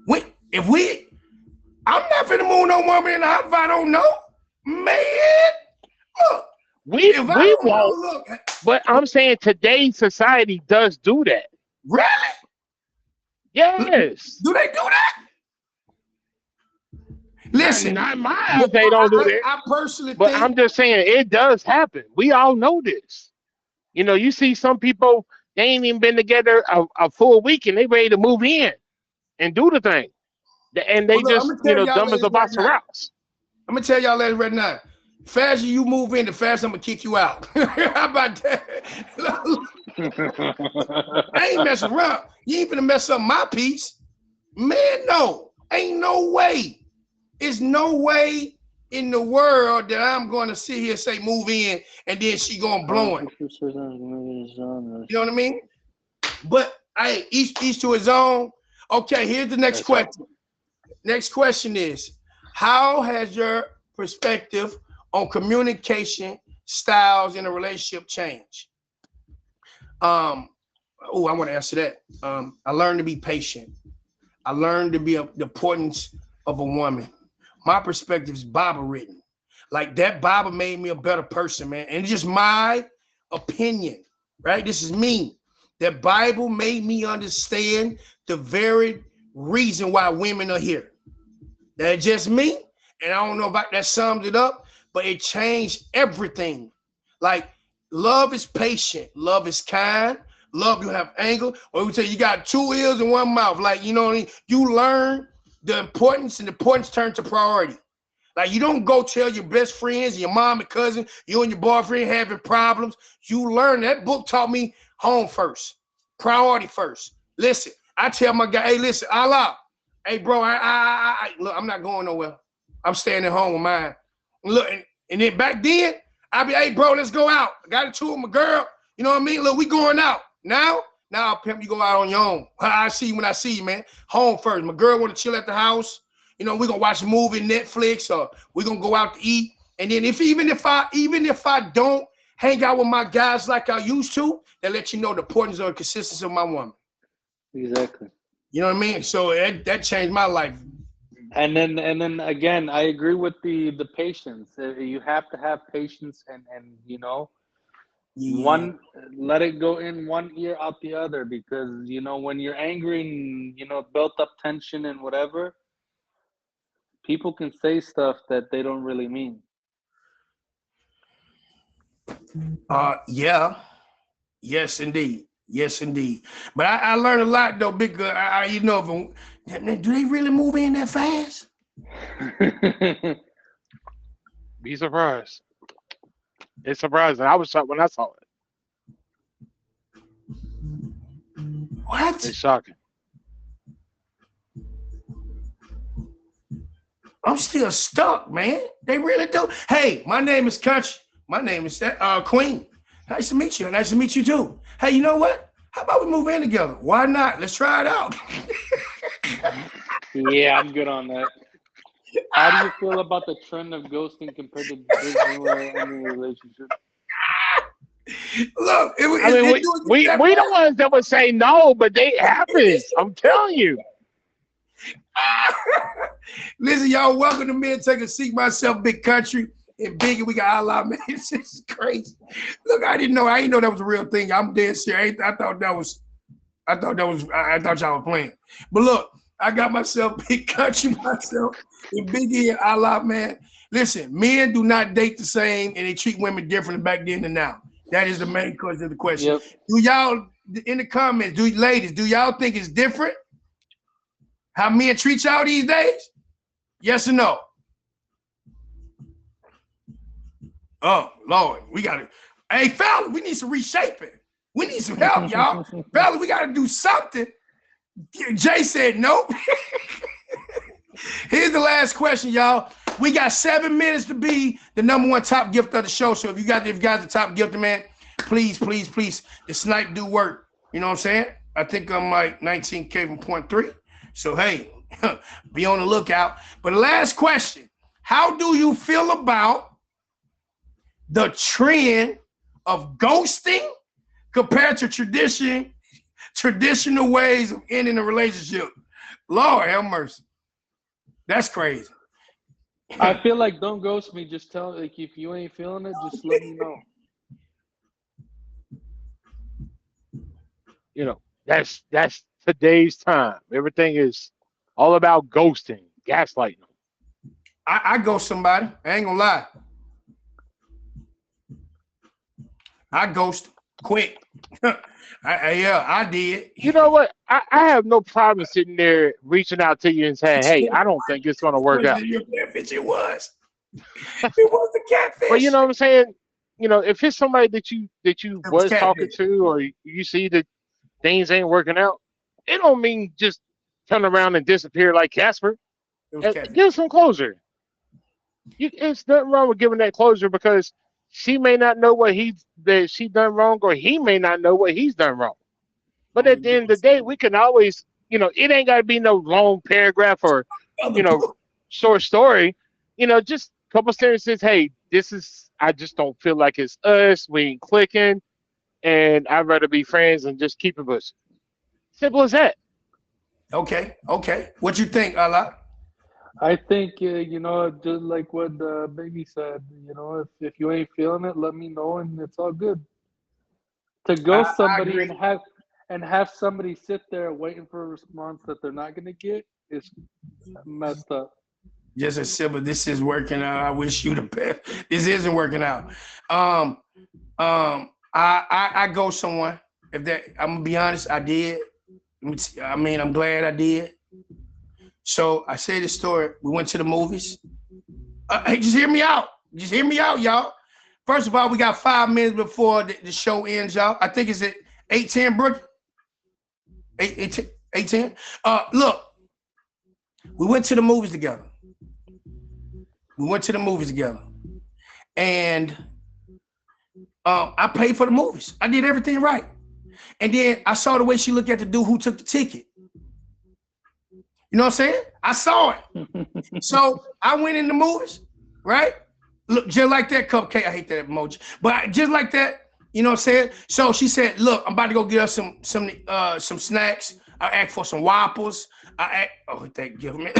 I'm not finna move no woman in the house if I don't know. Man, look, We if I we don't know, won't, look, but I'm saying today's society does do that. really? Yes. Do they do that? Listen, Not in my house, but they don't do that. I personally But think, I'm just saying it does happen. We all know this. You see some people, they ain't even been together a full week and they ready to move in and do the thing. And well, they look, I'm just, gonna tell y'all dumb as ladies a right box of now. rocks. I'm gonna tell y'all ladies right now. Faster you move in, the faster I'm gonna kick you out. How about that? I ain't messing around. You ain't gonna mess up my peace. Man, no. Ain't no way. There's no way in the world that I'm going to sit here and say move in and then she going blowing. You know what I mean? But hey, each to his own. Okay, here's the next question. Next question is, how has your perspective on communication styles in a relationship changed? I want to answer that. I learned to be patient. I learned to be the importance of a woman. My perspective is Bible written. Like that Bible made me a better person, man. And it's just my opinion, right? This is me. That Bible made me understand the very reason why women are here. That's just me. And I don't know if that sums it up, but it changed everything. Like love is patient. Love is kind. Love, you have anger. Or we say you got two ears and one mouth. Like, you know what I mean? You learn the importance, and the importance turn to priority. Like you don't go tell your best friends, your mom and cousin, you and your boyfriend having problems. You learn. That book taught me home first, priority first. Listen, I tell my guy, hey, listen, Allah, hey, bro, look, I'm not going nowhere. I'm staying at home with mine. Look, and then back then, I'd be, hey, bro, let's go out. I got into it with my girl. You know what I mean? Look, we going out. Now, pimp, you go out on your own. I see you when I see you, man. Home first. My girl want to chill at the house. We're gonna watch a movie, Netflix, or we're gonna go out to eat. And then even if I don't hang out with my guys like I used to, they let you know the importance of the consistency of my woman. Exactly. You know what I mean? So that changed my life. And then again, I agree with the patience. You have to have patience, and one, let it go in one ear out the other, because when you're angry and built up tension and whatever, people can say stuff that they don't really mean. Yeah. Yes, indeed. Yes, indeed. But I learned a lot though, big girl. Do they really move in that fast? Be surprised. It's surprising. I was shocked when I saw it. What? It's shocking. I'm still stuck, man. They really do. Hey, my name is Country. My name is Queen. Nice to meet you. Nice to meet you too. Hey, you know what? How about we move in together? Why not? Let's try it out. Yeah, I'm good on that. How do you feel about the trend of ghosting compared to Disney ending a relationship? Look, we the ones that would say no, but they happen. I'm telling you. Listen, y'all, welcome to Me and Take a Seat. Myself, Big Country, and Biggie. We got Allah, man. This is crazy. Look, I didn't know that was a real thing. I'm dead serious. I thought y'all was playing. But look, I got myself Big Country, myself, and Biggie and Allah, man. Listen, men do not date the same, and they treat women different back then than now. That is the main question of the question. Yep. Do y'all, in the comments, ladies, do y'all think it's different how men treat y'all these days? Yes or no? Oh, Lord, we got to. Hey, fellas, we need some reshaping. We need some help, y'all. Fellas, we got to do something. Jay said nope. Here's the last question, y'all. we got 7 minutes to be the #1 top gift of the show. So if you guys the top gifter, man, please, please, please, the snipe do work. You know what I'm saying? I think I'm like 19K from point 3. So hey, be on the lookout. But last question: how do you feel about the trend of ghosting compared to traditional ways of ending a relationship? Lord have mercy. That's crazy. I feel like don't ghost me. Just tell, like, if you ain't feeling it, just let me know. You know, that's today's time. Everything is all about ghosting, gaslighting. I ghost somebody. I ain't gonna lie. I ghost quick. I did. You know what? I have no problem sitting there reaching out to you and saying, "Hey, I don't think it's gonna work out." Catfish, it was. It was the catfish. But you know what I'm saying? You know, if it's somebody that you was talking catfish. to, or you see that things ain't working out, it don't mean just turn around and disappear like Casper. It was catfish. Give some closure. It's nothing wrong with giving that closure, because she may not know that she done wrong, or he may not know what he's done wrong. But at the end of the day, we can always, it ain't got to be no long paragraph or, short story. Just a couple sentences. Hey, I just don't feel like it's us. We ain't clicking, and I'd rather be friends and just keep it pushing. Simple as that. Okay. What you think, Allah? I think, just like what Baby said, if you ain't feeling it, let me know, and it's all good. To ghost somebody and have somebody sit there waiting for a response that they're not going to get is messed up. Just as simple. This is working out. I wish you the best. This isn't working out. I ghost someone. I'm gonna be honest, I did. I'm glad I did. So I say this story. We went to the movies. Hey, just hear me out. Just hear me out, y'all. First of all, we got 5 minutes before the show ends, y'all. I think it's at 8:10, Brooke. 8:10. Look, we went to the movies together. And I paid for the movies. I did everything right. And then I saw the way she looked at the dude who took the ticket. You know what I'm saying? I saw it. So I went in the movies, right? Look, just like that cupcake. I hate that emoji. But just like that, you know what I'm saying? So she said, look, I'm about to go get us some snacks. I asked for some waffles. Give me.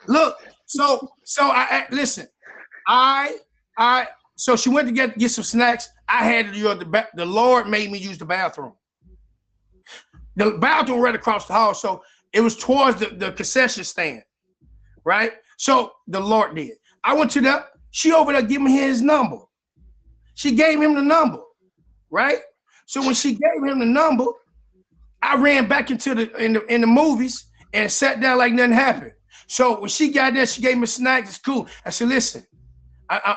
Look, so I listen. So she went to get some snacks. I had to use the Lord made me use the bathroom. The bathroom right across the hall, so it was towards the concession stand, right? So the Lord did. I went to she over there giving his number. She gave him the number, right? So when she gave him the number, I ran back into in the movies and sat down like nothing happened. So when she got there, she gave me snacks. It's cool. I said, listen,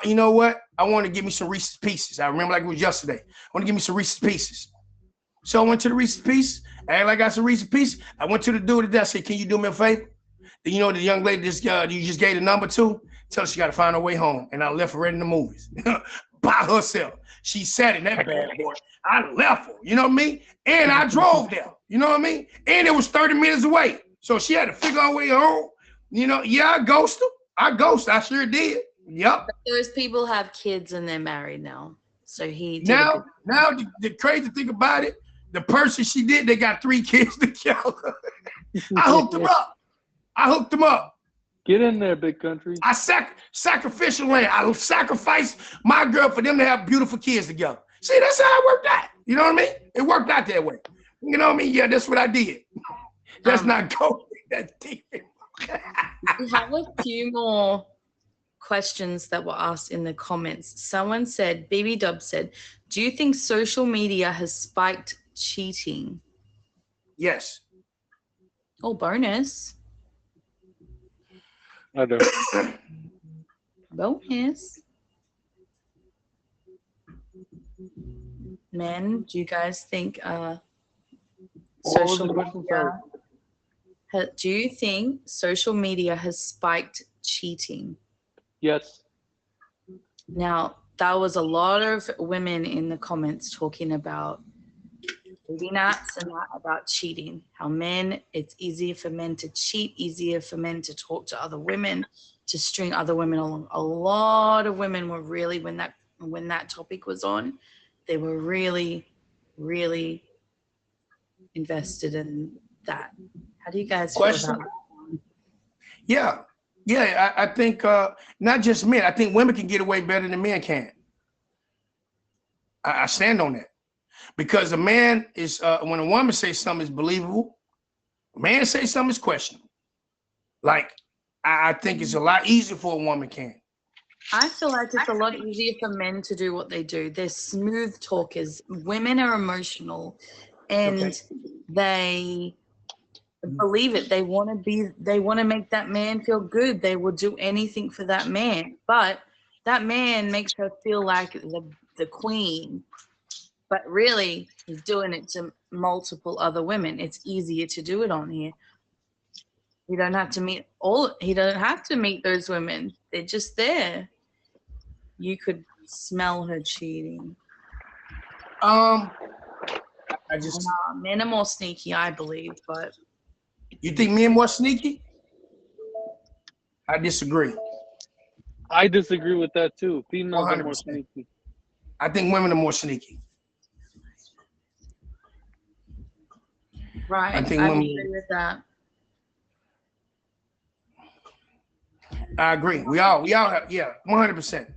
you know what? I want to give me some Reese's Pieces. I remember like it was yesterday. I want to give me some Reese's Pieces. So I went to the Reese's Pieces. I got some Reese's Pieces. I went to the dude at the desk. I said, can you do me a favor? You know the young lady you just gave the number to? Tell her she got to find her way home. And I left her right in the movies by herself. She sat in that bad boy. I left her. You know what I mean? And I drove there. You know what I mean? And it was 30 minutes away. So she had to figure her way home. I ghosted her. I sure did. Yep. But those people have kids and they're married now. So he did now the crazy thing about it, the person she did, they got 3 kids together. I hooked them up. Get in there, big country. I sacrificial land. I sacrificed my girl for them to have beautiful kids together. See, that's how it worked out. You know what I mean? It worked out that way. You know what I mean? Yeah, that's what I did. That's not ghosting. That's deep. We have a few more questions that were asked in the comments. Someone said, BB Dub said, do you think social media has spiked cheating? Yes. Oh, bonus. I do. Bonus. Men, do you guys think social media Do you think social media has spiked cheating? Yes. Now, there was a lot of women in the comments talking about dating apps and that, about cheating. How it's easier for men to cheat, easier for men to talk to other women, to string other women along. A lot of women were really, when that topic was on, they were really, really invested in that. How do you guys feel about that? Yeah. Yeah, I think not just men. I think women can get away better than men can. I stand on that. Because a man is, when a woman says something is believable, a man says something is questionable. Like, I think it's a lot easier for a woman can. I feel like it's a lot easier for men to do what they do. They're smooth talkers. Women are emotional and they believe it. They want to make that man feel good. They will do anything for that man. But that man makes her feel like the queen. But really, he's doing it to multiple other women. It's easier to do it on here. You don't have to meet he doesn't have to meet those women. They're just there. You could smell her cheating. Men are more sneaky, I believe, but you think men more sneaky? I disagree. I disagree with that too. Females are more 100%. sneaky. I think women are more sneaky. Right. I think I women. agree with that. I agree. We all have, 100%.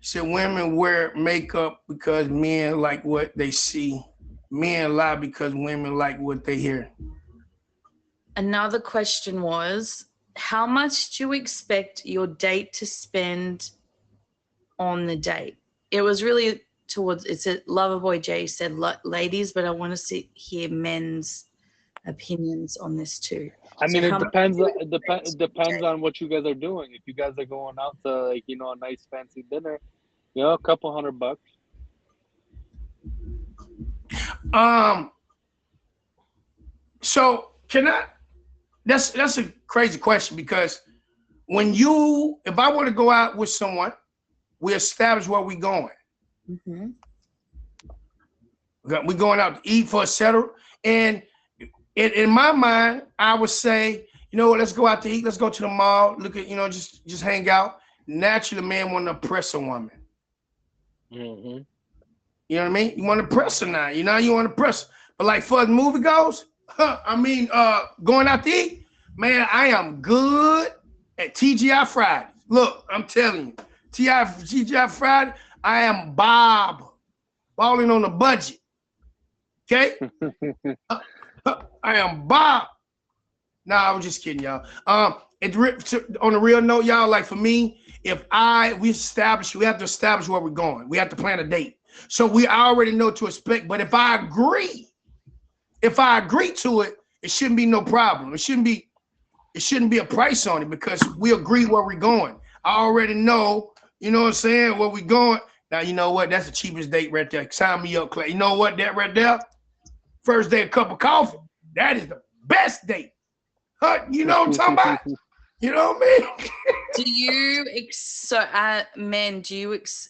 So women wear makeup because men like what they see. Men lie because women like what they hear. Another question was, how much do you expect your date to spend on the date? It was really it's a Loverboy J said ladies, but I want to hear men's opinions on this too. I mean, So it depends. It depends on what you guys are doing. If you guys are going out to, like, a nice fancy dinner, a couple $100. So can I? That's a crazy question because if I want to go out with someone, we establish where we're going. Mm-hmm. We're going out to eat for etc. And in my mind, I would say, let's go out to eat. Let's go to the mall. Look at, just hang out. Naturally, man want to impress a woman. Mm-hmm. You know what I mean? You want to press her now. You want to press her. But like for the movie goes, going out to eat, man, I am good at TGI Fridays. Look, I'm telling you, TGI Friday, I am Bob, balling on a budget. Okay? I am Bob. Nah, I was just kidding, y'all. On the real note, y'all, like for me, we have to establish where we're going. We have to plan a date. So we already know what to expect. But if I agree to it, it shouldn't be no problem. It shouldn't be a price on it because we agree where we're going. I already know, what I'm saying, where we're going. Now, you know what? That's the cheapest date right there. Sign me up, Clay. You know what? That right there, first day, a cup of coffee. That is the best date. You know what I'm talking about? You know what I mean? Do you, men,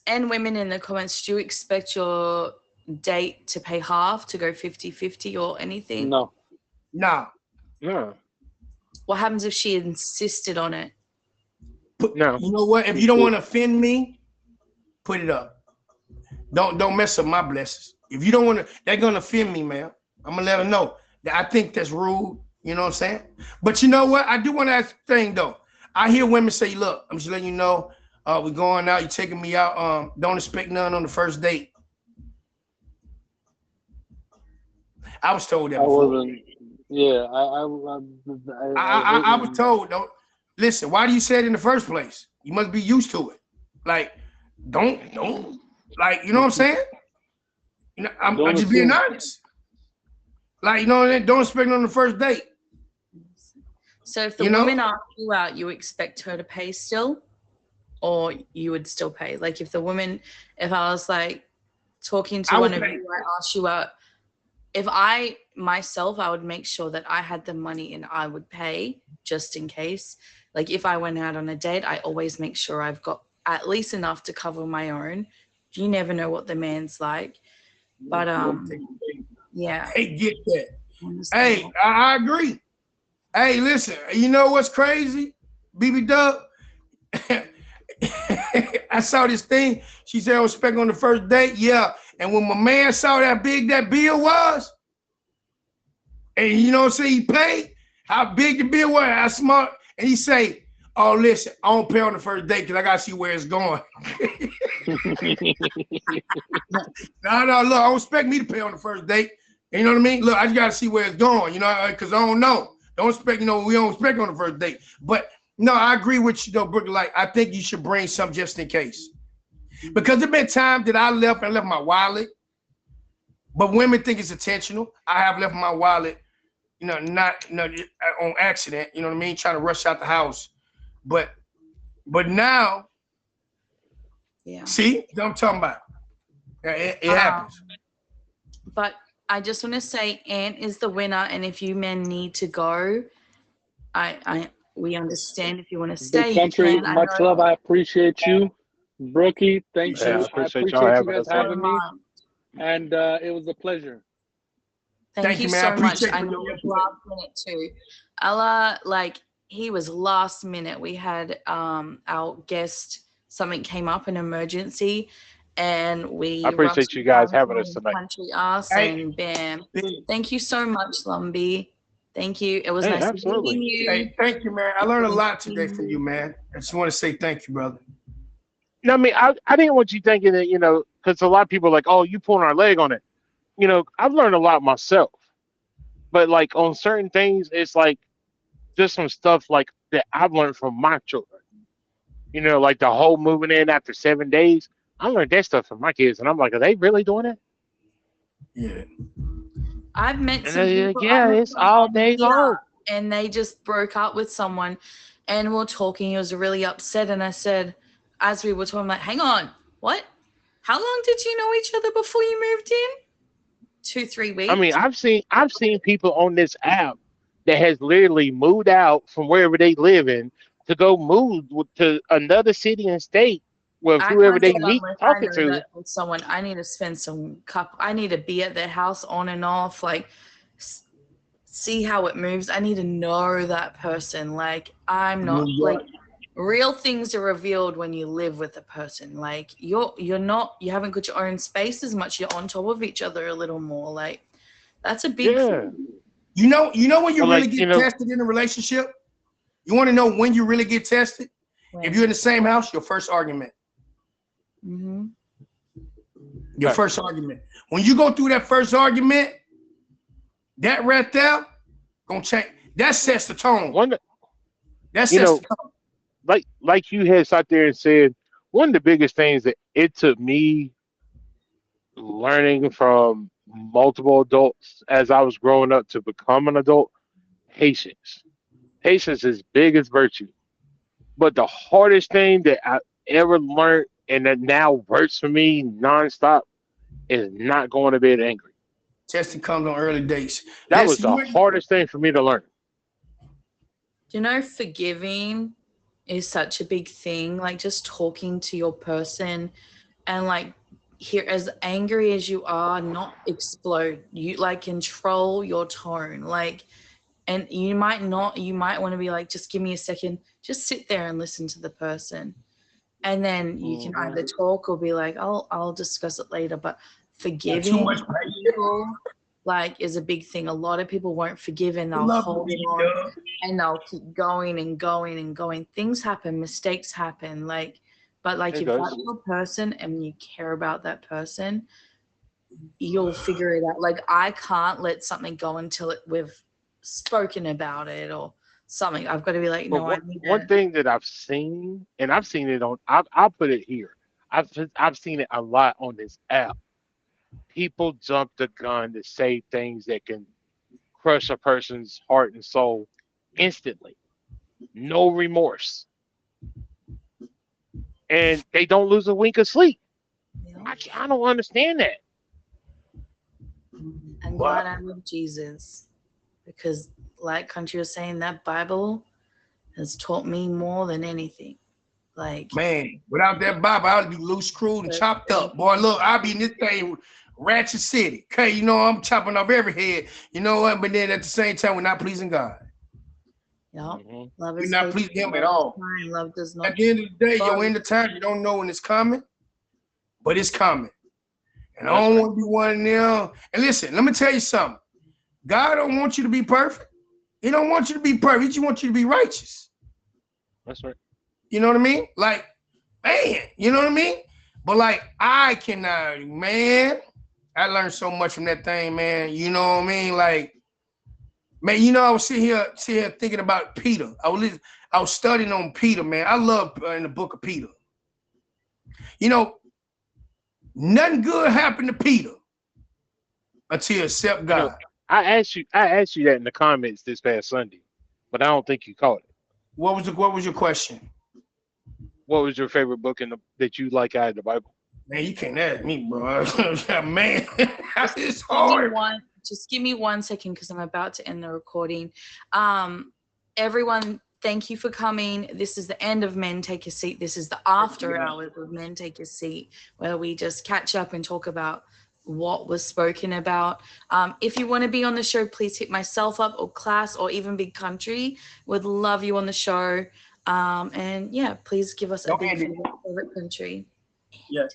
and women in the comments, do you expect your date to pay half, to go 50-50 or anything? No. Nah. No. What happens if she insisted on it? No. You know what? If you don't want to offend me, put it up. Don't mess up my blessings. If you don't want to, they're going to offend me, man. I'm going to let them know that I think that's rude. You know what I'm saying? But you know what? I do want to ask a thing, though. I hear women say, look, I'm just letting you know, we're going out. You're taking me out. Don't expect none on the first date. I was told that before. I wasn't. Yeah, I was told, don't listen. Why do you say it in the first place? You must be used to it. Like, don't, like, you know what I'm saying? I'm just being honest. Like, don't expect it on the first date. So if the woman asks you out, you expect her to pay still, or you would still pay? Like if I was like talking to one of you, I asked you out. If myself, I would make sure that I had the money and I would pay just in case. Like if I went out on a date, I always make sure I've got at least enough to cover my own. You never know what the man's like. But yeah. Hey, get that. Hey, I agree. Hey, listen, you know what's crazy? BB Dub. I saw this thing. She said I was spec on the first date. Yeah. And when my man saw how big that bill was, and you know what I'm saying, he paid, how big the bill was, how smart, and he say, oh, listen, I don't pay on the first date because I got to see where it's going. No, look, I don't expect me to pay on the first date. You know what I mean? Look, I just got to see where it's going, you know, because I don't know. Don't expect, you know, we don't expect on the first date. But no, I agree with you though, Brooke. Like, I think you should bring some just in case. Because there been times that I left my wallet, but women think it's intentional. I have left my wallet, you know, not on accident, you know what I mean? Trying to rush out the house. But now, yeah. See, what I'm talking about. It happens. But I just want to say Ant is the winner, and if you men need to go, we understand. If you want to stay, Big country, you can. much love. I appreciate you. Brookie, thank Yeah, you. I appreciate you y'all guys having us on. having me. And it was a pleasure. Thank you, man. So much. I know it was last minute too. Ella, like, he was last minute. We had our guest, something came up, an emergency, and we I appreciate you guys having us tonight. Country ass and bam. Thank you so much, Lumby. Thank you. It was nice meeting you. Hey, thank you, man. I learned a lot today from you, man. I just want to say thank you, brother. No, I mean, I didn't want you thinking that, you know, because a lot of people are like, oh, you pulling our leg on it. You know, I've learned a lot myself. But like on certain things, it's like just some stuff like that I've learned from my children. You know, like the whole moving in after 7 days. I learned that stuff from my kids, and I'm like, are they really doing it? Yeah. I've met some people. people. Yeah, it's all day long. And they just broke up with someone, and we're talking. He was really upset, and I said, as we were talking, like, hang on, what? How long did you know each other before you moved in? 2-3 weeks. I mean, I've seen people on this app that has literally moved out from wherever they live in to go move to another city and state with whoever they meet talking to. With someone, I need to spend I need to be at their house on and off, like see how it moves. I need to know that person. Like, I'm not like real things are revealed when you live with a person. Like you haven't got your own space as much. You're on top of each other a little more. Like that's a big thing. You know when you really get tested in a relationship? You want to know when you really get tested? When? If you're in the same house, your first argument. Mm-hmm. Your first argument. When you go through that first argument, that right there gonna change. That sets the tone. That sets the tone. Like you had sat there and said, one of the biggest things that it took me learning from multiple adults as I was growing up to become an adult, patience. Patience is biggest virtue. But the hardest thing that I ever learned and that now works for me nonstop is not going to bed angry. Testing comes on early dates. That was the hardest thing for me to learn. You know, forgiving is such a big thing. Like just talking to your person and like here, as angry as you are, not explode. You like control your tone. Like, and you might want to be like, just give me a second, just sit there and listen to the person. And then you can either talk or be like, I'll discuss it later. But forgiving people, like, is a big thing. A lot of people won't forgive and they'll hold on and they'll keep going and going and going. Things happen, mistakes happen. Like, but like if that's your person and you care about that person, you'll figure it out. Like I can't let something go until we've spoken about it or something. I've got to be like, no, I need one thing that I've seen, and I've seen it on, I'll put it here. I've seen it a lot on this app. People jump the gun to say things that can crush a person's heart and soul instantly. No remorse. And they don't lose a wink of sleep. I don't understand that. And I'm glad I love Jesus, because like Country was saying, that Bible has taught me more than anything. Like, man, without that Bible, I'd be loose screwed and chopped up. Boy, look, I'd be in this thing, Ratchet City. Okay, you know, I'm chopping off every head. You know what? But then at the same time, we're not pleasing God. yeah, Mhm. love We're is not pleasing Him at all. kind. Love does not. At the end of the day, you're in the time, you don't know when it's coming, but it's coming. And I don't want to be one of them. And listen, let me tell you something. God don't want you to be perfect. He don't want you to be perfect. He just wants you to be righteous. That's right. You know what I mean? Like, man, you know what I mean? But like, I cannot, man. I learned so much from that thing, man. You know what I mean? Like, man, you know, I was sitting here thinking about Peter. I was studying on Peter, man. I love in the book of Peter. You know, nothing good happened to Peter until except God. You know, I asked you that in the comments this past Sunday, but I don't think you caught it. What was your question? What was your favorite book that you like out of the Bible? Man, you can't ask me, bro. Man, it's hard. Just give me 1 second, because I'm about to end the recording. Everyone, thank you for coming. This is the end of Men Take Your Seat. This is the after hours of Men Take Your Seat, where we just catch up and talk about what was spoken about. If you want to be on the show, please hit myself up, or Class, or even Big Country. Would love you on the show. And yeah, please give us a big favorite country. Yes.